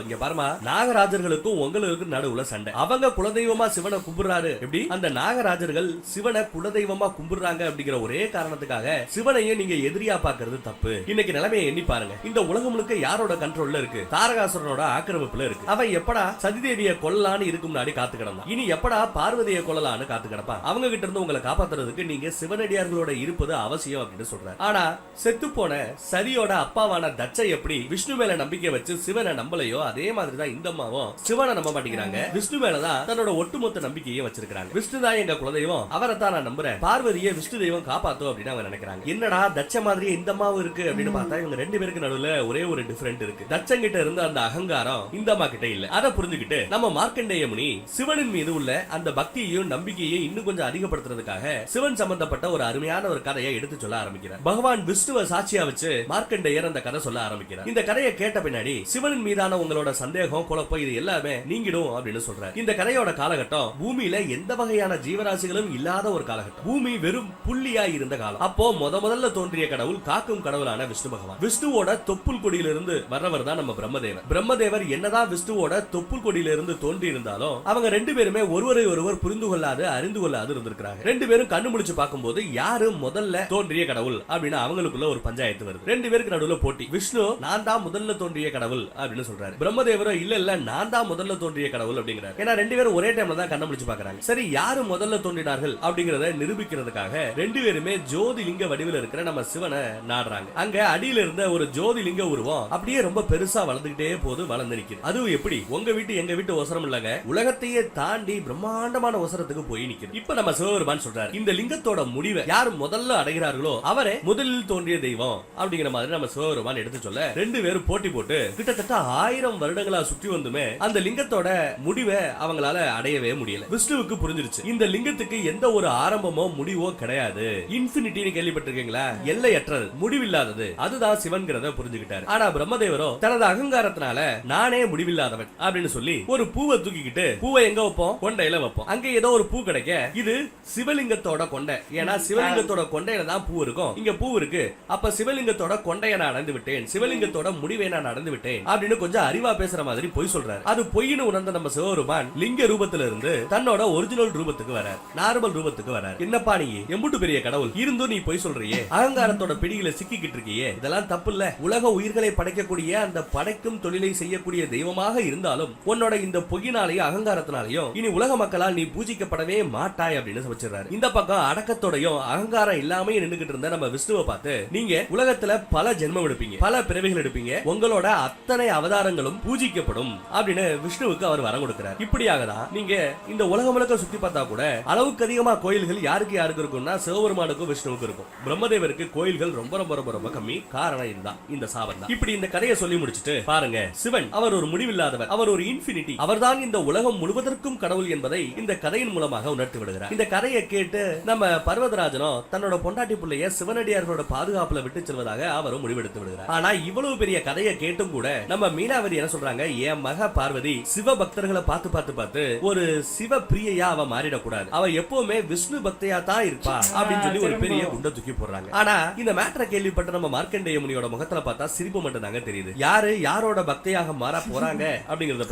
இங்க பாருமா, நாகராஜர்களுக்கும் உங்களுக்கும் நடுவுல சண்டை. அவங்க குலதெய்வமா சிவனை கும்பிடுறாரு, எப்படி அந்த நாகராஜர்கள் சிவனை குலதெய்வமா கும்பிடுறாங்க அப்படிங்கிற ஒரே காரணத்துக்காக சிவனையும் நீங்க எதிரியா பாக்குறது தப்பு. இன்னைக்கு நிலைமையை எண்ணி பாருங்க, இந்த உலகம் முழுக்க யாரோட கண்ட்ரோல்ல இருக்கு? தாரகாசுரனோட ஆக்கிரமிப்புல இருக்கு. அவன் எப்படா சதிதேவியை கொல்லலான்னு இருக்கு முன்னாடி காத்து கிடந்தான், இனி எப்படா பார்வதியை கொல்லலான்னு காத்து கிடப்பான். அவங்க கிட்ட இருந்து உங்களை காப்பாத்துறதுக்கு நீங்க சிவனடியார்களோட இருப்பது அவசியம் அப்படின்னு சொல்றாரு. ஆனா செத்து போன சதியோட அப்பாவான தட்சை எப்படி விஷ்ணு மேல நம்பிக்கை வச்சு சிவனை நம்பலையோ அதே மாதிரிதான் இந்த அம்மாவும் சிவனை நம்ப மாட்டேங்கிறாங்க, விஷ்ணு மேலதான் தன்னோட ஒட்டுமொத்த நம்பிக்கையை வச்சிருக்காங்க. விஷ்ணு தான் எங்க குலதெய்வம், அவரை தான் நான் நம்புறேன், பார்வதியை விஷ்ணு தெய்வம் காப்பாத்தோ அப்படின்னு அவங்க நினைக்கிறாங்க. என்னடா தட்ச மாதிரியே இந்த அம்மாவும் இருக்கு அப்படின்னு பார்த்தா இவங்க ரெண்டு பேருக்கு நடுவுல ஒரே ஒரு டிஃபரெண்ட் இருக்கு. தட்சங்கிட்ட இருந்த அந்த அகங்காரம் இந்த அம்மா கிட்ட இல்ல. அதை புரிஞ்சுக்கிட்டு நம்ம மார்க்கண்டேய முனி சிவனின் மீது உள்ள அந்த பக்தியையும் நம்பிக்கையும் இன்னும் கொஞ்சம் அதிகப்படுத்துறதுக்காக சிவன் சம்பந்தப்பட்ட ஒரு அருமையான ஒரு கதையை எடுத்து சொல்ல ஆரம்பிக்கிறார். பகவான் விஷ்ணுவை சாட்சியா வச்சு மார்க்கண்டேயர் அந்த கதை சொல்ல ஆரம்பிக்கிறார். இந்த கதையை கேட்ட பின்னாடி சிவனின் மீதான உங்களோட சந்தேகம் குழப்பம் இது எல்லாமே நீங்கிடும் அப்படின்னு சொல்றாரு. இந்த கதையோட காலகட்டம் பூமியில எந்த வகையான ஜீவராசிகளும் இல்லாத ஒரு காலகட்டம். பூமி வெறும் புள்ளியா இருந்த காலம். அப்போ முதல்ல தோன்றிய கடவுள் காக்கும் கடவுளான விஷ்ணு பகவான். விஷ்ணுவோட தொப்புள் கொடியிலிருந்து வர்றவர் தான் நம்ம பிரம்மதேவர். பிரம்மதேவர் என்னதான் விஷ்ணுவோட தொப்புள் கொடியிலிருந்து தோன்றி இருந்தாலும் அவங்க ரெண்டு பேருமே ஒருவரை ஒருவர் புரிந்து கொள்ளாது அறிந்து கொள்ளாது இருந்திருக்காங்க. ரெண்டு பேரும் கண்ணு முடிச்சு பார்க்கும்போது யாரு முதல்ல தோன்றிய கடவுள் அப்படின்னு அவங்களுக்குள்ள ஒரு பஞ்சாயத்து வருது. ரெண்டு பேருக்கு நடுவுல போட்டி. விஷ்ணு நான் தான் முதல்ல தோன்றிய கடவுள் அப்படின்னு சொல்றாரு. பிரம்மதேவரோ இல்ல இல்ல நான் தான் முதல்ல தோன்றிய கடவுள் அப்படிங்கிறார். ஏன்னா ரெண்டு பேரும் ஒரே டைம்ல தான் கண்ணு முடிச்சு பாக்குறாங்க. சரி யாரு முதல்ல தோன்றினார்கள் அப்படிங்கறத நிரூபிக்கிறதுக்காக ரெண்டு பேருமே ஜோதிலிங்க வடிவில் இருக்கிற நம்ம சிவனை நாடுறாங்க. அங்க அடியில இருந்த ஒரு ஜோதிலிங்க உருவம் அப்படியே ரொம்ப பெருசா வளர்ந்துகிட்டே போது வளர்ந்து நிக்குது. அதுவும் எப்படி உங்க வீட்டு எங்க வீட்டு ஒசரம் இல்லங்க, உலகத்தையே தாண்டி பிரம்மாண்டமான ஒசரத்துக்கு போய் நிக்குது. இப்ப நம்ம சிவபெருமான் சொல்றாரு, இந்த லிங்கத்தோட முடிவை யார் முதல்ல அடைகிறார்களோ அவரே முதலில் தோன்றிய தெய்வம் அப்படிங்கிற மாதிரி நம்ம சிவபெருமான் எடுத்து சொல்ல ரெண்டு பேரும் போட்டி போட்டு கிட்டத்தட்ட 1000 வருடங்களா சுற்றி வந்துமே அந்த லிங்கத்தோட முடிவை அவங்களால அடையவே முடியல. விஷ்ணுவுக்கு புரிஞ்சிருச்சு இந்த லிங்கத்துக்கு எந்த ஒரு ஆரம்பமோ முடிவோ கிடையாது, இன்ஃபினிட்டின்னு கேள்விப்பட்டிருக்கீங்களா, எல்லையற்றது முடிவில்லாதது, அதுதான் சிவன்கிறத புரிஞ்சுக்கிட்டாரு. ஆனா பிரம்மதேவரோ தனது அகங்காரத்தினால நானே முடிவில்லாதவன் அப்படின்னு சொல்லி ஒரு பூவை தூக்கிக்கிட்டு பூவை எங்க வைப்போம், கொண்டையில வைப்போம். அங்க ஏதோ ஒரு பூ கிடைக்க இது சிவலிங்கத்தோட கொண்டை, ஏன்னா சிவலிங்கத்தோட கொண்டை கொண்டையில தான் பூ இருக்கும், இங்க பூ இருக்கு, அப்ப சிவலிங்கத்தோட கொண்டைய நான் அடைந்து விட்டேன், சிவலிங்கத்தோட முடிவை நான் அடைந்து விட்டேன் அப்படின்னு கொஞ்சம் அறிவா பேசுற மாதிரி பொய் சொல்றாரு. அது பொய்னு உணர்ந்த நம்ம சிவபெருமான் லிங்க ரூபத்துல இருந்து தன்னோட ஒரிஜினல் ரூபத்துக்கு வரார், நார்மல் ரூபத்துக்கு வரார். என்னப்பா நீ எம்புட்டு பெரிய கடவுள் இருந்தும் நீ பொய் சொல்றியே, அகங்காரத்தோட பிடியில சிக்கிக்கிட்டு இருக்கியே, இதெல்லாம் தப்பு இல்ல. உலக உயிர்களை படைக்கக்கூடிய அந்த படைக்கும் தொழிலை செய்யக்கூடிய தெய்வமாக இருந்தாலும் உன்னோட இந்த பொய்யினாலேயும் அகங்காரத்தினாலையும் இனி உலக மக்களால் நீ பூஜிக்கப்படவே மாட்டாய் அப்படின்னு வச்சிருக்காரு. இந்த பக்கம் அடக்கத்தோடையும் அகங்காரம் இல்லாம நின்னுகிட்டு இருந்த நம்ம விஷ்ணுவை பார்த்து, நீங்க உலகத்துல பல ஜென்மம் எடுப்பீங்க, பல பிறவிகள் எடுப்பீங்க, உங்களோட அத்தனை அவதாரங்களும் பூஜிக்கப்படும் அப்படின்னு விஷ்ணுவுக்கு அவர் வரம் கொடுக்கிறார். இப்படியாக தான் நீங்க இந்த உலகம் முழுக்க சுத்தி பார்த்தா கூட அளவுக்கு அதிகமா கோயில்கள் யாருக்கு யாருக்கு இருக்கும்னா சிவபெருமானுக்கும் விஷ்ணுவுக்கு இருக்கும். பிரம்மதேவருக்கு கோயில்கள் ரொம்ப ரொம்ப ரொம்ப ரொம்ப கம்மி. காரணம் இதுதான், இந்த சாபம் தான். இப்படி இந்த கதையை சொல்லி முடிச்சிட்டு பாருங்க, சிவன் அவர் ஒரு முடிவில்லாதவர், அவர் ஒரு இன்ஃபினிட்டி, அவர்தான் இந்த உலகம் முழுவதற்கும் கடவுள் என்பதை இந்த கதையின் மூலமாக உணர்த்தி விடுகிறார். இந்த கதையை கேட்டு நம்ம பர்வதராஜனும் தன்னோட பொண்டாட்டி பிள்ளைய சிவனடியார்களோட பாதுகாப்புல விட்டு செல்வதாக அவரும் முடிவெடுத்து விடுகிறார். ஆனா இவ்வளவு பெரிய கதையை கேட்டும் கூட நம்ம மீனாவதி என்ன சொல்றாங்க, என் மக பார்வதி சிவ பக்தர்களை பார்த்து பார்த்து பார்த்து ஒரு சிவ பிரியையா அவ மாறிடக்கூடாது, அவ எப்பவுமே விஷ்ணு பக்தையா தான் இருப்பா அப்படின்னு சொல்லி ஒரு பெரிய குண்டை தூக்கி போடுறாங்க. ஆனா இந்த மேட்டரை கேள்விப்பட்ட நம்ம மார்க்கண்டேய முனியோட முகத்துல பார்த்தா சிரிப்பு மட்டும் தாங்க தெரியுது. யாரு யாரோட பக்தையாக மாற போறாங்க அப்படிங்கறத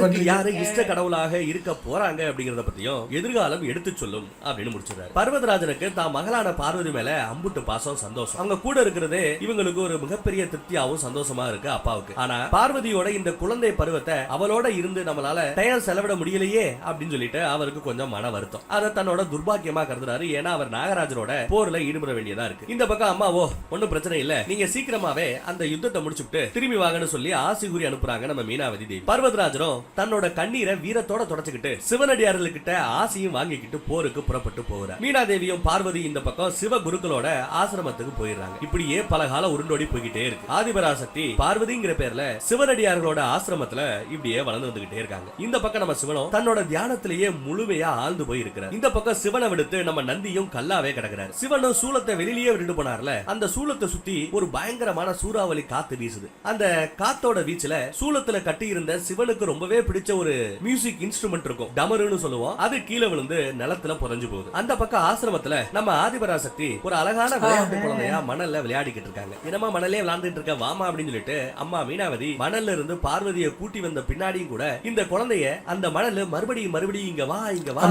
பத்தி, யாரு இஷ்ட கடவுளாக இருக்க போறாங்க அப்படிங்கறத பத்தியும் எதிர்காலம் எடுத்து சொல்லும் அப்படின்னு முடிச்சிருக்காரு. பர்வதராஜனுக்கு தான் மகளான பார்வதி மேல அம்புட்டு பாசம், சந்தோஷம். அவங்க கூட இருக்கிறதே இவங்களுக்கு ஒரு மிகப்பெரிய திருப்தியாவும் சந்தோஷமா இருக்கு அப்பாவுக்கு. ஆனா பார்வதியோட இந்த குழந்தை பருவத்தை அவளோட இருந்து நம்மளால டயம் செலவிட முடியலையே அப்படின்னு சொல்லிட்டு அவருக்கு கொஞ்சம் மன வருத்தம். அதை தன்னோட துர்பாக்கியமா கருதுறாரு. ஏன்னா அவர் நாகராஜனோட போர்ல ஈடுபட வேண்டியதா இருக்கு. இந்த பக்கம் அம்மாவோ ஒன்னும் பிரச்சனை இல்ல, நீங்க சீக்கிரமாவே அந்த யுத்தத்தை முடிச்சுட்டு திரும்பி வாங்கன்னு சொல்லி ஆசி கூறி அனுப்புறாங்க நம்ம மீனாவதி தேவி. பர்வதராஜரும் தன்னோட கண்ணீரை வீரத்தோட தொடச்சுக்கிட்டு சிவனடியார்களுக்கிட்ட ஆசையும் வாங்கிக்கிட்டு போருக்கு புறப்பட்டு போகிறார். மீனாதேவியும் பார்வதி இந்த பக்கம் சிவ குருக்களோட ஆசிரமத்துக்கு போயிடுறாங்க. இப்படியே பல காலம் உருண்டோடி போய்கிட்டே இருக்கு. ஆதிபராசக்தி பார்வதிங்கிற பேர்ல சிவனடியார்களோட ஆசிரமத்துல இப்படியே வளர்ந்து வந்துகிட்டே இருக்காங்க. இந்த பக்கம் நம்ம சிவனும் தன்னோட தியானத்திலேயே முழுமையா ஆழ்ந்து போய் இருக்கிறார். இந்த பக்கம் சிவனை விடுத்து நம்ம நந்தியும் கல்லாவே கிடக்கிறார். சிவனும் சூலத்தை வெளியிலேயே விட்டு போனார்ல, அந்த சூலத்தை சுத்தி ஒரு பயங்கரமான சூறாவளி காத்து வீசுது. அந்த காத்தோட வீச்சுல சூலத்துல கட்டி இருந்த சிவனுக்கு ரொம்பவே பிடிச்ச ஒரு மியூசிக் இன்ஸ்ட்ருமெண்ட் இருக்கும், டமருன்னு சொல்லுவோம், அது கீழே விழுந்து நிலத்துல புதைஞ்சு போகுது. அந்த பக்கம் ஆசிரமத்துல நம்ம ஆதிபராசக்தி ஒரு அழகான விளையாட்டு குழந்தையா மணல்ல விளையாடிக்கிட்டு இருக்காங்க. என்னமா மணலே விளையாண்டுட்டு இருக்க, வாமா அப்படின்னு சொல்லிட்டு அம்மா மீனாவதி மணல்ல இருந்து பார்வதியை கூட்டி வந்த பின்னாடியும் கூட இந்த குழந்தைய அந்த மணல் மறுபடியும் இங்க வா இங்க வா,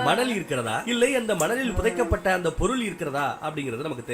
மணல் இருக்கிறதா இல்லை அந்த மணலில் புதைக்கப்பட்ட அந்த பொருள் இருக்கிறதா அப்படிங்கிறது நமக்கு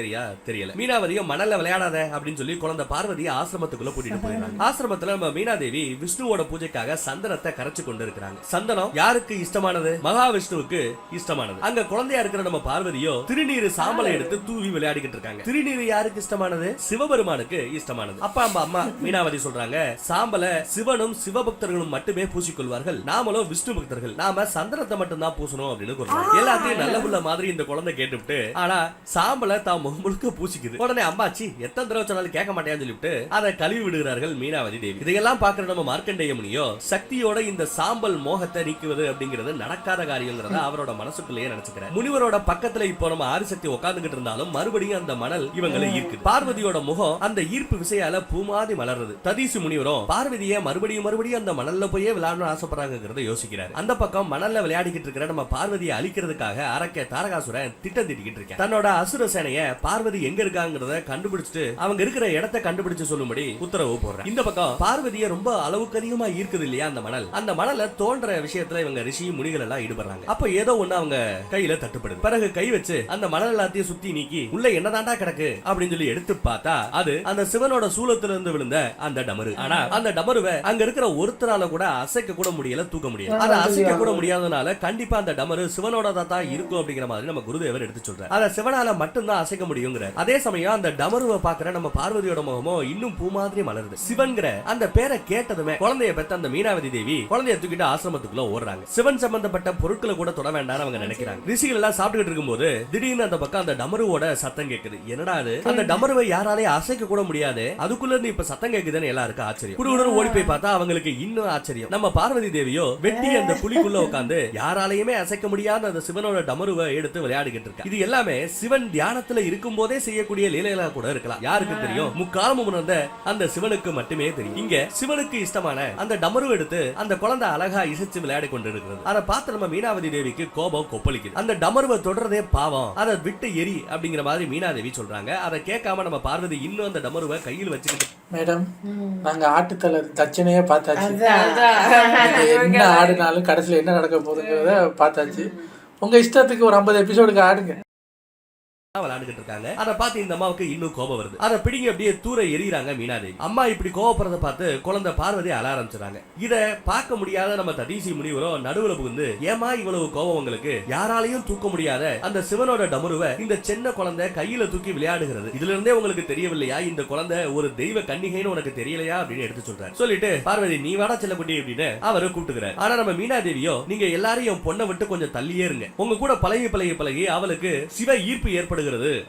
தெரியல. மீனாவதியும் மணல்ல விளையாடாத அப்படின்னு சொல்லி குழந்தை பார்வதியை ஆசிரமத்துக்குள்ள கூட்டிட்டு போயிடுறாங்க. ஆசிரமத்துல நம்ம மீனாதேவி விஷ்ணுவோட பூஜைக்காக சந்தனத்தை கரைச்சு கொண்டு இருக்கிறாங்க. சந்தனம் யாருக்கு இஷ்டமானது? மகாவிஷ்ணுவுக்கு இஷ்டமானது. அங்க குழந்தையா இருக்கிற நம்ம பார்வதியோ திருநீர் சாம்பலை எடுத்து தூவி விளையாடிக்கிட்டு இருக்காங்க. திருநீர் யாருக்கு இஷ்டமானது? சிவபெருமானுக்கு இஷ்டமானது. அப்ப அம்மா மீனாவதி சொல்றாங்க, சாம்பல சிவனும் சிவபக்தர்களும் மட்டுமே பூசிக்கொள்வார்கள், நாமளும் விஷ்ணு பக்தர்கள், நாம சந்தனத்தை மட்டும் தான் பூசணும் அப்படின்னு சொல்றாங்க. எல்லாத்தையும் நல்ல புள்ள மாதிரி இந்த குழந்தை கேட்டுவிட்டு ஆனா சாம்பல தான் முழுக்க பூசிக்குது. உடனே அம்மாச்சி எத்தனை தடவை சொன்னாலும் கேட்க மாட்டேன்னு சொல்லிட்டு அதை கழுவி விடுகிறார்கள் மீனாவதி தேவி. இதையெல்லாம் பாக்குற நம்ம மார்க்கண்டேய முனியோ சக்தியோட இந்த சாம்பல் மோகத்தை நீக்குவது அப்படிங்கிறது நடக்காத காரியங்கிறத அவரோட மனசுக்குள்ளேயே நினைச்சுக்கிறார். முனிவரோட பக்கத்துல இப்போ நம்ம ஆதிசக்தி உட்கார்ந்துகிட்டு இருந்தாலும் மறுபடியும் அந்த மணல் இவங்களை ஈர்க்குது. பார்வதியோட முகம் அந்த ஈர்ப்பு விசையால பூமாதி மலர்றது. ததீசு முனிவரும் பார்வதியை மறுபடியும் அந்த மணல்ல போய் விளையாடணும்னு ஆசைப்படுறாங்கிறத யோசிக்கிறார். அந்த பக்கம் மணல்ல விளையாடிக்கிட்டு இருக்கிற நம்ம பார்வதியை அழிக்கிறதுக்காக அரக்க தாரகாசுரன் திட்டம் தீட்டிக்கிட்டு இருக்கான். தன்னோட அசுர சேனைய பார்வதி எங்க இருக்காங்கிறத கண்டுபிடிச்சிட்டு அவங்க இருக்கிற இடத்தை கண்டுபிடிச்சு சொல்லும்படி உத்தரவு போடுறாங்க. இந்த பக்கம் பார்வதியை ரொம்ப அளவுக்கு அதிகமா ஈர்க்குது இல்லையா அந்த மணல். அந்த மணல தோன்ற விஷயத்துல இவங்க ரிஷி முனிகள் எல்லாம் ஈடுபடுறாங்க. அப்ப ஏதோ ஒண்ணு அவங்க கையில தட்டுப்படுது. பிறகு கை வச்சு அந்த மணல் எல்லாத்தையும் சுத்தி நீக்கி உள்ள என்னதாண்டா கிடக்கு அப்படின்னு சொல்லி எடுத்து பார்த்தா அது அந்த சிவனோட சூலத்துல இருந்து விழுந்த அந்த டமரு. ஆனா அந்த டமருவை அங்க இருக்கிற ஒருத்தரால கூட அசைக்க கூட முடியல, தூக்க முடியல. அதை அசைக்க கூட முடியாதனால கண்டிப்பா அந்த டமரு சிவனோட தான் இருக்கும் அப்படிங்கிற மாதிரி நம்ம குருதேவர் எடுத்து சொல்றாரு. அத சிவனால மட்டும்தான் அசைக்க முடியுங்கிற. அதே சமயம் அந்த டமருவை பாக்குற நம்ம பார்வதியோட முகமோ இன்னும் பூ மாதிரி மலருது. சிவன்கிற அந்த பேரை கேட்டதுமே குழந்தைய பெற்ற அந்த மீனாவதி தேவி குழந்தைய தூக்கிட்டு ஆசிரமத்துக்குள்ள ஓடுறாங்க. சிவன் சம்பந்தப்பட்ட பொருட்களை கூட தொட வேண்டாம் அவங்க நினைக்கிறாங்க. ரிஷிகள் எல்லாம் சாப்பிட்டுட்டு இருக்கும்போது திடீர்னு அந்த பக்கம் அந்த டமருவோட சத்தம் கேக்குது. என்னடா அது? அந்த டமருவை யாராலையும் அசைக்க கூட முடியாது, அதுக்குள்ள இருந்து இப்ப சத்தம் கேக்குதுன்னு எல்லாருக்கும் ஆச்சரியம். குடுகுடன் ஓடி போய் பார்த்தா அவங்களுக்கு இன்னும் ஆச்சரியம். நம்ம பார்வதி தேவியோ வெட்டி அந்த குழிக்குள்ள உட்கார்ந்து யாராலையுமே அசைக்க முடியாத அந்த சிவனோட டமருவை எடுத்து விளையாடிக்கிட்டு இருக்கா. இது எல்லாமே சிவன் தியானத்துல இருக்கும் போதே செய்யக்கூடிய லீலைகளா கூட இருக்கலாம். யாருக்கு தெரியும்? முக்காலமும் உணர்ந்த அந்த சிவனுக்கு மட்டுமே தெரியும். இங்க சிவனுக்கு இஷ்டமான அந்த டமரு எடுத்து அந்த குழந்தை அழகா இசைச்சு விளையாடி கொண்டு இருக்கிறது. அதை பார்த்து நம்ம மீனாவதி தேவிக்கு கோபம் கொப்பளிக்குது. அந்த டமருவை தொடர்றதே பாவம், இருக்கணும், அதை விட்டு எரி அப்படிங்கிற மாதிரி மீனாதேவி சொல்றாங்க. அதை கேட்காம நம்ம பார்வதி இன்னும் அந்த டமருவை கையில் வச்சுக்கிட்டு, மேடம் நாங்க ஆட்டுத்தலை தச்சனையே பார்த்தாச்சு, என்ன ஆடுனாலும் கடைசியில் என்ன நடக்க போகுதுங்கிறத பார்த்தாச்சு, உங்க இஷ்டத்துக்கு ஒரு 50 எபிசோடுக்கு ஆடுங்க விளையாண்டுட்டு இருக்காங்க. அதை பார்த்து இந்த அம்மாவுக்கு இன்னும் கோபம் வருது. அதை பிடிங்க அப்படியே தூர எறிகிறாங்க மீனாதேவி. அம்மா இப்படி கோபப்படுறத பார்த்து குழந்தை பார்வதி அழ ஆரம்பிச்சாங்க. இத பார்க்க முடியாத நம்ம ததீசி முனிவரோ நடுவுல புகுந்து, ஏமா இவ்வளவு கோபம் உங்களுக்கு, யாராலையும் தூக்க முடியாத அந்த சிவனோட டமருவை இந்த சின்ன குழந்தை கையில தூக்கி விளையாடுகிறது, இதுல இருந்தே உங்களுக்கு தெரியவில்லையா இந்த குழந்தை ஒரு தெய்வ கன்னிகைன்னு உனக்கு தெரியலையா அப்படின்னு எடுத்து சொல்றாரு. சொல்லிட்டு பார்வதி நீ வாடா செல்லக்குட்டி அப்படின்னு அவரை கூப்பிட்டுக்கிறார். ஆனா நம்ம மீனாதேவியோ, நீங்க எல்லாரையும் பொண்ணை விட்டு கொஞ்சம் தள்ளியே இருங்க, உங்க கூட பழகி அவளுக்கு சிவ ஈர்ப்பு ஏற்படுகிறது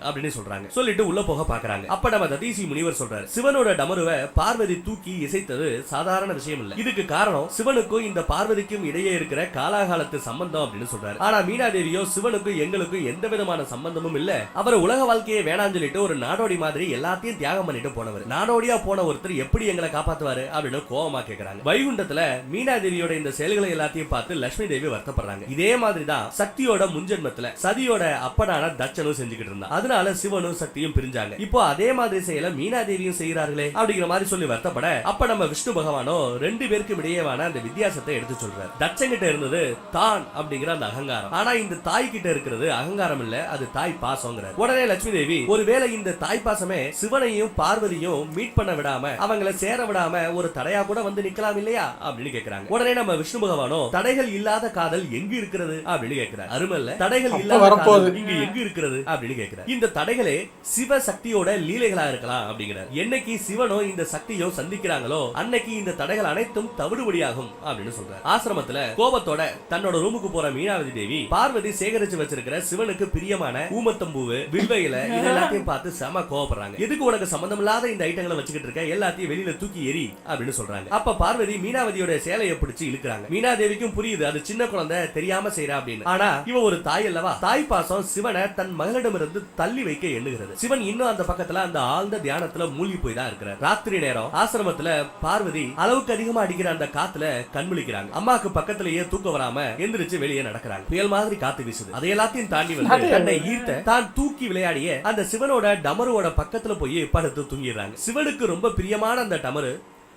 அப்படின்னு சொல்றாங்க. சொல்லிட்டு உள்ள போக பாக்குறாங்க. அப்ப நம்ம ததீசி முனிவர் சொல்றாரு, சிவனோட டமருவை பார்வதி தூக்கி இசைத்தது சாதாரண விஷயம் இல்ல, இதுக்கு காரணம் சிவனுக்கும் இந்த பார்வதிக்கும் இடையே இருக்கிற காலாகாலத்து சம்பந்தம் அப்படின்னு சொல்றாரு. ஆனா மீனாதேவியோ, சிவனுக்கும் எங்களுக்கும் எந்த விதமான சம்பந்தமும் இல்ல, அவர் உலக வாழ்க்கையை வேணாம் சொல்லிட்டு ஒரு நாடோடி மாதிரி எல்லாத்தையும் தியாகம் பண்ணிட்டு போனவர், நாடோடியா போன ஒருத்தர் எப்படி எங்களை காப்பாத்துவாரு அப்படின்னு கோபமா கேக்குறாங்க. வைகுண்டத்துல மீனாதேவியோட இந்த செயல்களை எல்லாத்தையும் பார்த்து லட்சுமி தேவி வருத்தப்படுறாங்க. இதே மாதிரிதான் சக்தியோட முன்ஜென்மத்துல சதியோட அப்பனான தட்சனும் செஞ்சுக்கிட்டு இருந்தா, அதனால சிவனும் சக்தியும் பிரிஞ்சாங்க. இப்போ அதே மாதிரி செயல மீனாதேவியும் செய்யறார்களே அப்படிங்கிற மாதிரி சொல்லி வருத்தப்பட, அப்ப நம்ம விஷ்ணு பகவானோ ரெண்டு பேருக்கு இடையேவான அந்த வித்தியாசத்தை எடுத்து சொல்றாரு. தட்சங்கிட்ட இருந்தது தான் அப்படிங்கிற அந்த அகங்காரம், ஆனா இந்த தாய் கிட்ட இருக்கிறது அகங்காரம் இல்ல, அது தாய் பாசம்ங்கிறார். உடனே லட்சுமி தேவி, ஒருவேளை இந்த தாய் பாசமே சிவனையும் பார்வதியும் மீட் பண்ண விடாம அவங்களை சேர விடாம ஒரு தடையா கூட வந்து நிக்கலாம் இல்லையா அப்படின்னு கேக்குறாங்க. உடனே நம்ம விஷ்ணு பகவானோ, தடைகள் இல்லாத காதல் எங்கு இருக்கிறது அப்படின்னு கேட்கிறார். அருமல்ல, தடைகள் இல்லாத காதல் இங்க எங்கு இருக்கிறது அப்படின்னு கேட்கிறார். இந்த தடைகளே சிவ சக்தியோட லீலைகளா இருக்கலாம் அப்படிங்கிறார். என்னைக்கு சிவனோ இந்த சக்தியோ சந்திக்கிறாங்களோ அன்னைக்கு இந்த தடைகள் அனைத்தும் தவிடுபடியாகும் அப்படின்னு சொல்றார். ஆசிரமத்துல கோபத்தோட தன்னோட ரூமுக்கு போற மீனாவதி தேவி, பார்வதி சேகரிச்சு வச்சிருக்கிற சிவனுக்கு பிரியமான ஊமத்தம்பூவு வில்வையில இதெல்லாத்தையும் பார்த்து செம கோபப்படுறாங்க. எதுக்கு உனக்கு சம்பந்தம் இல்லாத இந்த ஐட்டங்களை வச்சுக்கிட்டு இருக்க, எல்லாத்தையும் வெளியில தூக்கி எரி அப்படின்னு சொல்றாங்க. அப்ப பார்வதி மீனாவதியோட சேலையை பிடிச்சு இழுக்கிறாங்க. மீனாதேவிக்கும் புரியுது அது சின்ன குழந்தை தெரியாம செய்யறா அப்படின்னு. ஆனா இவ ஒரு தாய் அல்லவா, தாய் பாசம் சிவனை தன் மகளிடமிருந்து தள்ளி வைக்க எண்ணுகிறது. சிவன் இன்னும் அந்த பக்கத்துல அந்த ஆழ்ந்த தியானத்துல மூழ்கி போய் தான் இருக்கிறார். ராத்திரி நேரம் ஆசிரமத்துல பார்வதி அளவுக்கு அதிகமா அடிக்கிற அந்த காத்துல கண்முழிக்கிறாங்க. அம்மாக்கு பக்கத்திலேயே தூக்க வராம எந்திரிச்சு வெளியே நடக்கிறாங்க. புயல் மாதிரி காத்து வீசுது. அதை எல்லாத்தையும் தாண்டி வந்து தன்னை ஈர்த்த தான் தூக்கி விளையாடிய அந்த சிவனோட டமருவோட பக்கத்துல போய் படுத்து தூங்கிடுறாங்க. சிவனுக்கு ரொம்ப பிரியமான அந்த டமரு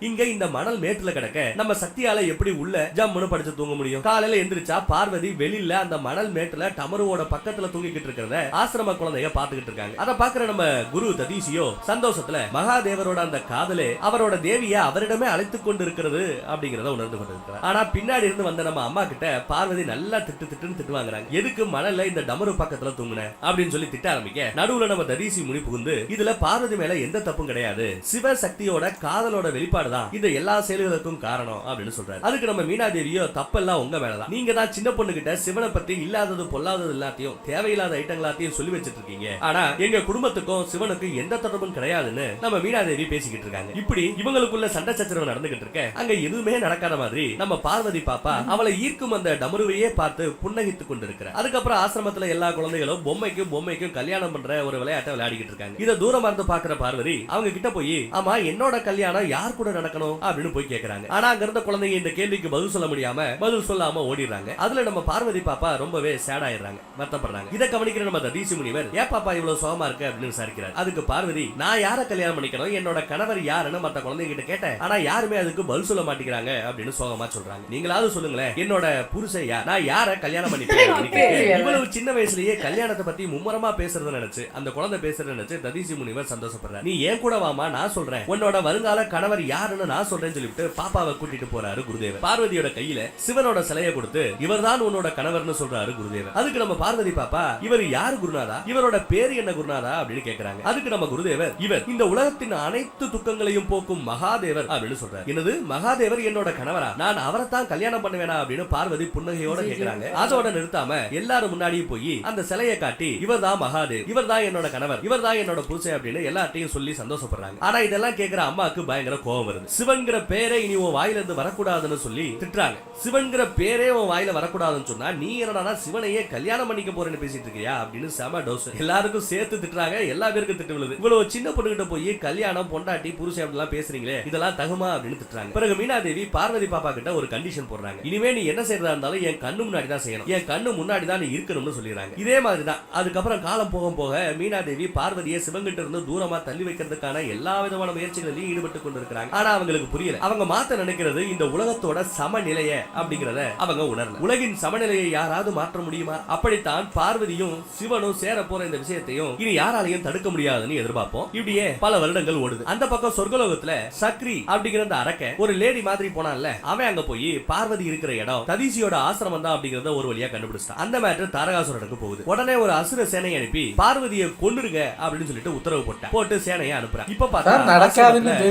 இங்க இந்த மணல் மேட்டுல கிடக்க நம்ம சக்தியால எப்படி உள்ள ஜம்முன்னு படுத்து தூங்க முடியும்? காலையில எந்திரிச்சா பார்வதி வெளியில அந்த மணல் மேட்டுல டமருவோட பக்கத்துல தூங்கிக்கிட்டு இருக்கிறத ஆசிரம குழந்தைய பாத்துக்கிட்டு இருக்காங்க. அதை பாக்குற நம்ம குரு ததீசியோ சந்தோஷத்துல மகாதேவரோட அந்த காதலே அவரோட தேவிய அவரிடமே அழைத்துக் கொண்டு இருக்கிறது அப்படிங்கறத உணர்ந்து கொண்டிருக்கிறார். ஆனா பின்னாடி இருந்து வந்த நம்ம அம்மா கிட்ட பார்வதி நல்லா திட்டுன்னு திட்டு வாங்குறாங்க. எதுக்கு மணல்ல இந்த டமரு பக்கத்துல தூங்குன அப்படின்னு சொல்லி திட்ட ஆரம்பிக்க, நடுவுல நம்ம ததீசி முனி புகுந்து, இதுல பார்வதி மேல எந்த தப்பும் கிடையாது, சிவ சக்தியோட காதலோட வெளிப்பாடு இந்த எல்லா செயல்களுக்கும் காரணம் அப்படின்னு சொல்றாரு. அதுக்கு நம்ம மீனாதேவியோ, தப்பெல்லாம் உங்க மேலதான், நீங்க தான் சின்ன பொண்ணு கிட்ட சிவனை பத்தி இல்லாதது பொல்லாதது எல்லாத்தையும் தேவையில்லாத ஐட்டங்களாத்தையும் சொல்லி வச்சிட்டு இருக்கீங்க. ஆனா எங்க குடும்பத்துக்கும் சிவனுக்கும் எந்த தொடர்பும் கிடையாதுன்னு நம்ம மீனாதேவி பேசிக்கிட்டு இருக்காங்க. இப்படி இவங்களுக்குள்ள சண்டை சச்சரவு நடந்துகிட்டு இருக்க, அங்க எதுவுமே நடக்காத மாதிரி நம்ம பார்வதி பாப்பா அவளை ஈர்க்கும் அந்த டமருவையே பார்த்து புன்னகித்துக் கொண்டிருக்கிறார். அதுக்கப்புறம் ஆசிரமத்துல எல்லா குழந்தைகளும் பொம்மைக்கும் கல்யாணம் பண்ற ஒரு விளையாட்டை விளையாடிக்கிட்டு இருக்காங்க. இதை தூரமா இருந்து பாக்குற பார்வதி அவங்க கிட்ட போய், ஆமா என்னோட கல்யாணம் யார் கூட நடக்கணும் அப்படின்னு போய் கேக்குறாங்க. ஆனா அங்க இருந்த குழந்தைங்க இந்த கேள்விக்கு பதில் சொல்ல முடியாம பதில் சொல்லாம ஓடிடுறாங்க. அதுல நம்ம பார்வதி பாப்பா ரொம்பவே சேட் ஆயிடுறாங்க, வருத்தப்படுறாங்க. இதை கவனிக்கிற நம்ம ததீசி முனிவர், ஏன் பாப்பா இவ்வளவு சோகமா இருக்கு அப்படின்னு விசாரிக்கிறார். அதுக்கு பார்வதி, நான் யார கல்யாணம் பண்ணிக்கணும், என்னோட கணவர் யாருன்னு மத்த குழந்தைங்க கிட்ட கேட்டேன், ஆனா யாருமே அதுக்கு பதில் சொல்ல மாட்டேங்கிறாங்க அப்படின்னு சோகமா சொல்றாங்க. நீங்களாவது சொல்லுங்களேன், என்னோட புருஷன் யார், நான் யார கல்யாணம் பண்ணிக்கிறேன். இவ்வளவு சின்ன வயசுலயே கல்யாணத்தை பத்தி மும்மரமா பேசுறத நினைச்சு அந்த குழந்தை பேசுறத நினைச்சு ததீசி முனிவர் சந்தோஷப்படுறாரு. நீ ஏன் கூட வாமா, நான் சொல்றேன், உன்னோட வருங்கால கணவர் யாருன்னு நான் சொல்றேன்னு சொல்லிட்டு பாப்பாவை கூட்டிட்டு போறாரு குருதேவர். பார்வதியோட கையில சிவனோட சிலையை கொடுத்து, இவர்தான் உன்னோட கணவர்னு சொல்றாரு குருதேவர். அதுக்கு நம்ம பார்வதி பாப்பா, இவர் யாரு குருநாதா, இவரோட பேரு என்ன குருநாதா அப்படின்னு கேக்குறாங்க. அதுக்கு நம்ம குருதேவர், இவர் இந்த உலகத்தின் அனைத்து துக்கங்களையும் போக்கும் மகாதேவர் அப்படின்னு சொல்றாரு. என்னது மகாதேவர் என்னோட கணவரா, நான் அவரைத்தான் கல்யாணம் பண்ணுவேனா அப்படின்னு பார்வதி புன்னகையோட கேக்குறாங்க. அதோட நிறுத்தாம எல்லாரும் முன்னாடியே போய் அந்த சிலையை காட்டி, இவர்தான் மகாதேவ், இவர்தான் என்னோட கணவர், இவர்தான் என்னோட புருஷன் அப்படின்னு எல்லாத்தையும் சொல்லி சந்தோஷப்படுறாங்க. ஆனா இதெல்லாம் கேக்குற அம்மாவுக்கு பயங்கர கோபம். வருது. சிவன்கிற பேரே இனி உன் வாயில இருந்து வரக்கூடாதுன்னு சொல்லி திட்டுறாங்க. சிவன்கிற பேரே உன் வாயில வரக்கூடாதுன்னு சொன்னா நீ என்னடா சிவனையே கல்யாணம் பண்ணிக்க போறேன்னு பேசிட்டு இருக்கியா அப்படின்னு செம டோஸ். எல்லாருக்கும் சேர்த்து திட்டுறாங்க. எல்லா பேருக்கும் திட்டு விழுது. இவ்வளவு சின்ன பொண்ணுகிட்ட போய் கல்யாணம் பொண்டாட்டி புருஷன் அப்படிலாம் பேசுறீங்களே, இதெல்லாம் தகுமா அப்படின்னு திட்டுறாங்க. பிறகு மீனாதேவி பார்வதி பாப்பா கிட்ட ஒரு கண்டிஷன் போடுறாங்க. இனிமே நீ என்ன செய்யறதா இருந்தாலும் என் கண்ணு முன்னாடி தான் செய்யணும், என் கண்ணு முன்னாடி தான் நீ இருக்கணும்னு சொல்லிடுறாங்க. இதே மாதிரி தான் அதுக்கப்புறம் காலம் போக போக மீனாதேவி பார்வதியை சிவங்கிட்ட இருந்து தூரமா தள்ளி வைக்கிறதுக்கான எல்லா விதமான முயற்சிகளிலும் ஈடுபட்டு கொண்டிருக்கிறாங்க. ஆனா அவங்களுக்கு புரியல. அவங்க மாத்த நினைக்கிறது இந்த உலகத்தோட சமநிலைய அப்படிங்கறத அவங்க உணரல. உலகின் சமநிலையை யாராவது மாற்ற முடியுமா? அப்படித்தான் பார்வதியும் சிவனும் சேர போற இந்த விஷயத்தையும் இனி யாராலையும் தடுக்க முடியாதுன்னு எதிர்பார்ப்போம். இப்படியே பல வருடங்கள் ஓடுது. அந்த பக்கம் சொர்க்கலோகத்துல சக்ரி அப்படிங்கிற அந்த அரக்க ஒரு லேடி மாதிரி போனான்ல, அவன் அங்க போய் பார்வதி இருக்கிற இடம் ததீசியோட ஆசிரமம் தான் அப்படிங்கறத ஒரு வழியா கண்டுபிடிச்சான். அந்த மேட்டர் தாரகாசுரனுக்கு போகுது. உடனே ஒரு அசுர சேனையை அனுப்பி பார்வதியை கொன்னுருங்க அப்படின்னு சொல்லிட்டு உத்தரவு போட்டு சேனையை அனுப்புறான். இப்ப பார்த்தா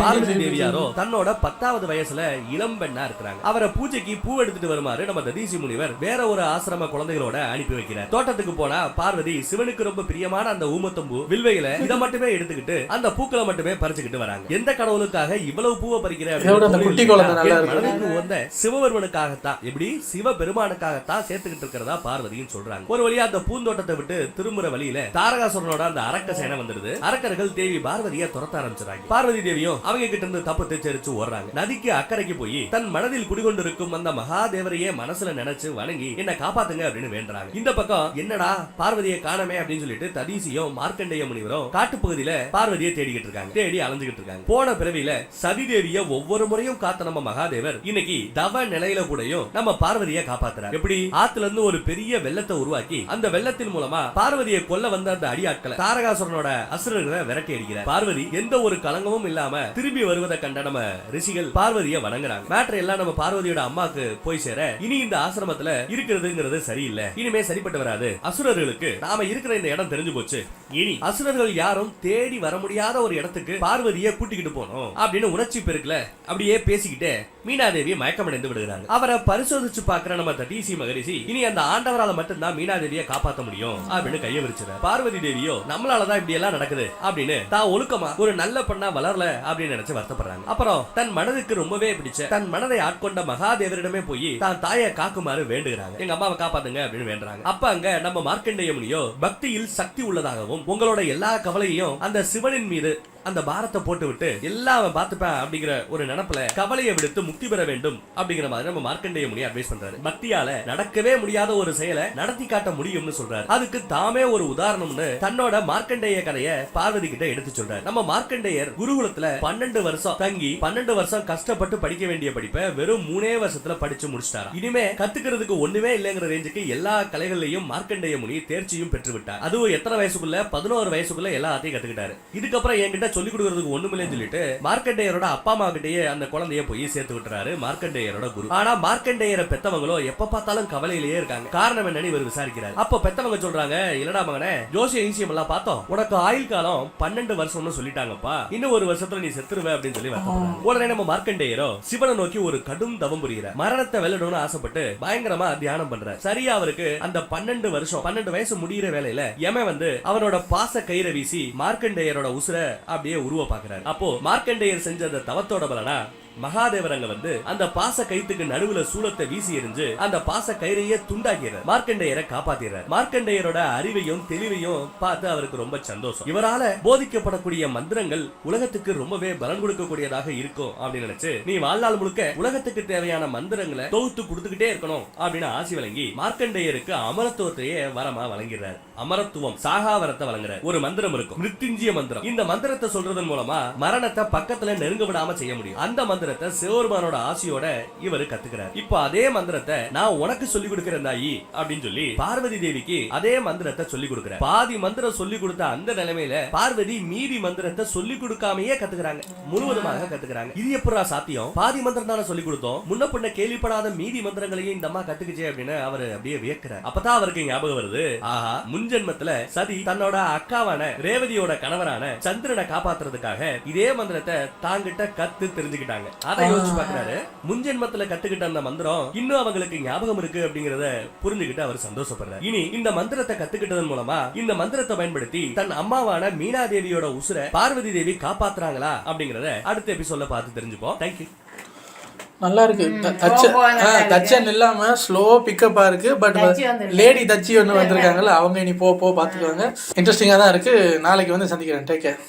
பார்வதி தேவியாரோ தன்னோட 10வது வயசுல இளம் பெண்ணா இருக்கிறாங்க. அவரை பூஜைக்கு பூ எடுத்துட்டு வருமாறு நம்ம ததீசி முனிவர் வேற ஒரு ஆசிரம குழந்தைகளோட அனுப்பி வைக்கிறார். தோட்டத்துக்கு போனா பார்வதி சிவனுக்கு ரொம்ப பிரியமான அந்த ஊமத்தம்பூ வில்வையில இத மட்டுமே எடுத்துக்கிட்டு அந்த பூக்களை மட்டுமே பறிச்சுக்கிட்டு வராங்க. எந்த கடவுளுக்காக இவ்வளவு பூவை பறிக்கிற சிவபெருமனுக்காகத்தான், எப்படி சிவபெருமானுக்காகத்தான் சேர்த்துக்கிட்டு இருக்கிறதா பார்வதியும் சொல்றாங்க. ஒரு வழியா அந்த பூந்தோட்டத்தை விட்டு திரும்புற வழியில தாரகாசுரனோட அந்த அரக்க சேனை வந்துடுது. அரக்கர்கள் தேவி பார்வதியை துரத்த ஆரம்பிச்சாங்க. பார்வதி தேவியும் அவங்க கிட்ட இருந்து தப்பு தெரிச்சு ஓடுறாங்க. நதிக்கு அக்கறைக்கு போய் தன் மனதில் குடிகொண்டிருக்கும் அந்த மகாதேவரையே மனசுல நினைச்சு வணங்கி என்ன காப்பாத்துங்க அப்படின்னு வேண்டாங்க. இந்த பக்கம் என்னடா பார்வதியை காணமே அப்படின்னு சொல்லிட்டு ததீசியும் மார்க்கண்டேய முனிவரும் காட்டுப்பகுதியில பார்வதியை தேடிக்கிட்டு இருக்காங்க. தேடி அலைஞ்சுக்கிட்டு இருக்காங்க. போன பிறவியில சதி தேவிய ஒவ்வொரு முறையும் காத்த நம்ம மகாதேவர் இன்னைக்கு தவ நிலையில கூடயும் நம்ம பார்வதியை காப்பாத்துறாரு. எப்படி ஆத்துல இருந்து ஒரு பெரிய வெள்ளத்தை உருவாக்கி அந்த வெள்ளத்தின் மூலமா பார்வதியை கொல்ல வந்த அந்த அடியாட்களை தாரகாசுரனோட அசுரர்களை விரட்டி அடிக்கிறார். பார்வதி எந்த ஒரு கலங்கமும் இல்லாம திரும்பி வருவதை கண்ட நம்ம ரிஷிகள் பார்வதியை வணங்குறாங்க. மேட்டர் எல்லாம் நம்ம பார்வதியோட அம்மாக்கு போய் சேர இனி இந்த ஆசிரமத்துல இருக்கிறதுங்கிறது சரியில்லை, இனிமே சரிப்பட்டு வராது. அசுரர்களுக்கு நாம இருக்கிற இந்த இடம் தெரிஞ்சு போச்சு. இனி அசுரர்கள் யாரும் தேடி வர முடியாத ஒரு இடத்துக்கு பார்வதியை கூட்டிக்கிட்டு போனோம் அப்படின்னு உணர்ச்சி பெருக்கல அப்படியே பேசிக்கிட்டே மீனாதேவி மயக்கமடைந்து விடுகிறாங்க. அவரை பரிசோதிச்சு பாக்குற நம்ம ததீசி மகரிஷி இனி அந்த ஆண்டவரால மட்டும்தான் மீனாதேவியை காப்பாற்ற முடியும் அப்படின்னு கைய விரிச்சார். பார்வதி தேவியோ நம்மளாலதான் இப்படி எல்லாம் நடக்குது அப்படின்னு தான் ஒழுக்கமா ஒரு நல்ல பெண்ணா வளரல அப்படின்னு நினைச்சு வருத்தப்படுறாங்க. அப்புறம் தன் மனதுக்கு ரொம்பவே பிடிச்ச தன் மனதை ஆட்கொண்ட மகாதேவரிடமே போய் தான் தாயை காக்குமாறு வேண்டுகிறாங்க. எங்க அம்மாவை காப்பாத்துங்க அப்படின்னு வேண்டுறாங்க. அப்ப அங்க நம்ம மார்க்கண்டேய முனியோ பக்தியில் சக்தி உள்ளதாகவும் உங்களோட எல்லா கவலையையும் அந்த சிவனின் மீது அந்த பாரத்தை போட்டு விட்டு எல்லாம் பார்த்துப்பேன் அப்படிங்கிற ஒரு நினைப்புல கவலையை விடுத்து முக்தி பெற வேண்டும் அப்படிங்கிற மாதிரி நம்ம மார்க்கண்டேய முனி அட்வைஸ் பண்றாரு. பக்தியால நடக்கவே முடியாத ஒரு செயலை நடத்தி காட்ட முடியும்னு சொல்றாரு. அதுக்கு தாமே ஒரு உதாரணம்னு தன்னோட மார்க்கண்டேய கதையை பார்வதி கிட்ட எடுத்து சொல்றாரு. நம்ம மார்க்கண்டேயர் குருகுலத்துல 12 வருஷம் தங்கி 12 வருஷம் கஷ்டப்பட்டு படிக்க வேண்டிய படிப்பை வெறும் 3 வருஷத்துல படிச்சு முடிச்சிட்டாரு. இனிமே கத்துக்கிறதுக்கு ஒண்ணுமே இல்லைங்கிற ரேஞ்சுக்கு எல்லா கலைகளையும் மார்க்கண்டேய முனி தேர்ச்சியும் பெற்று விட்டார். அதுவும் எத்தனை வயசுக்குள்ள 11 வயசுக்குள்ள எல்லாத்தையும் கத்துக்கிட்டாரு. இதுக்கப்புறம் என்கிட்ட சொல்லிக் கொடுக்கறதுக்கு ஒண்ணுமில்லைன்னு சொல்லிட்டு மார்க்கண்டேயரோட அப்பா அம்மா கிட்டயே அந்த குழந்தைய போய் சேர்த்து விட்டுறாரு மார்க்கண்டேயரோட குரு. ஆனா மார்க்கண்டேயரை பெத்தவங்களோ எப்ப பார்த்தாலும் கவலையிலேயே இருக்காங்க. காரணம் என்னன்னு இவர் விசாரிக்கிறார். அப்ப பெத்தவங்க சொல்றாங்க, இல்லடா மகனே, ஜோசிய ஈசியம் எல்லாம் பார்த்தோம், உனக்கு ஆயுள் காலம் 12 வருஷம்னு சொல்லிட்டாங்கப்பா, இன்னும் ஒரு வருஷத்துல நீ செத்துருவ அப்படின்னு சொல்லி வருத்தப்படுறாங்க. உடனே நம்ம மார்க்கண்டேயரோ சிவனை நோக்கி ஒரு கடும் தவம் புரிகிறார். மரணத்தை வெல்லணும்னு ஆசைப்பட்டு பயங்கரமா தியானம் பண்றார். சரியா அவருக்கு அந்த 12 வருஷம் 12 வயசு முடிகிற வேலையில யமன் வந்து அவனோட பாச கயிறை வீசி மார்க்கண்டேயரோட உசுர அப்படியே உருவ பாக்குறாரு. அப்போ மார்க்கண்டேயர் செஞ்ச அந்த தவத்தோட பலனா மகாதேவர் அங்க வந்து அந்த பாச கயித்துக்கு நடுவுல சூலத்தை வீசி எறிஞ்சு அந்த பாச கயிறையே துண்டாக்கிறார். மார்க்கண்டேயரை காப்பாத்திறார். மார்க்கண்டேயரோட அறிவையும் தெளிவையும் பார்த்து அவருக்கு ரொம்ப சந்தோஷம். இவரால போதிக்கப்படக்கூடிய மந்திரங்கள் உலகத்துக்கு ரொம்பவே பலன் கொடுக்கக்கூடியதாக இருக்கும் அப்படின்னு நினைச்சு நீ வாழ்நாள் முழுக்க உலகத்துக்கு தேவையான மந்திரங்களை தொகுத்து கொடுத்துக்கிட்டே இருக்கணும் அப்படின்னு ஆசி வழங்கி மார்க்கண்டேயருக்கு அமரத்துவத்தையே வரமா வழங்கிறார். அமரத்துவம் சாகாவரத்தை வழங்குறார். ஒரு மந்திரம் இருக்கும், மிருத்யுஞ்சய மந்திரம். இந்த மந்திரத்தை சொல்றதன் மூலமா மரணத்தை பக்கத்துல நெருங்க விடாம செய்ய முடியும். அந்த மந்திரத்தை சிவபெருமானோட ஆசியோட இவரு கத்துக்கிறார். இப்போ அதே மந்திரத்தை நான் உனக்கு சொல்லி கொடுக்கிறேன் தாயி அப்படின்னு சொல்லி பார்வதி தேவிக்கு அதே மந்திரத்தை சொல்லி கொடுக்கிறார். பாதி மந்திரம் சொல்லி கொடுத்த அந்த நிலைமையில பார்வதி மீதி மந்திரத்தை சொல்லி கொடுக்காமையே கத்துக்கிறாங்க, முழுவதுமாக கத்துக்கிறாங்க. இது எப்படா சாத்தியம்? பாதி மந்திரம் தானே சொல்லி கொடுத்தோம், முன்ன பின்ன கேள்விப்படாத மீதி மந்திரங்களையும் இந்த அம்மா கத்துக்குச்சே அப்படின்னு அவரு அப்படியே வியக்கிறார். அப்பதான் அவருக்கு ஞாபகம் வருது, ஆஹா முன்ஜென்மத்துல சதி தன்னோட அக்காவான ரேவதியோட கணவரான சந்திரனை காப்பாத்துறதுக்காக இதே மந்திரத்தை தாங்கிட்ட கத்து தெரிஞ்சுக்கிட்டாங்க. அதை யோசிச்சு பாக்குறாரு. முன்ஜென்மத்துல கத்துக்கிட்ட அந்த மந்திரம் இன்னும் அவங்களுக்கு ஞாபகம் இருக்கு அப்படிங்கறத புரிஞ்சுக்கிட்டு அவர் சந்தோஷப்படுறாரு. இனி இந்த மந்திரத்தை கத்துக்கிட்டதன் மூலமா இந்த மந்திரத்தை பயன்படுத்தி தன் அம்மாவான மீனா தேவியோட உசுரை பார்வதி தேவி காப்பாத்துறாங்களா அப்படிங்கறத அடுத்த எபிசோட்ல பார்த்து தெரிஞ்சுப்போம். தேங்க்யூ. நல்லா இருக்கு. தச்சன் இல்லாம ஸ்லோ பிக்கப்பா இருக்கு. பட் லேடி தச்சி ஒன்று வந்திருக்காங்கல்ல, அவங்க இனி போ பார்த்துக்குவாங்க. இன்ட்ரெஸ்டிங்கா தான் இருக்கு. நாளைக்கு வந்து சந்திக்கிறேன். Take care.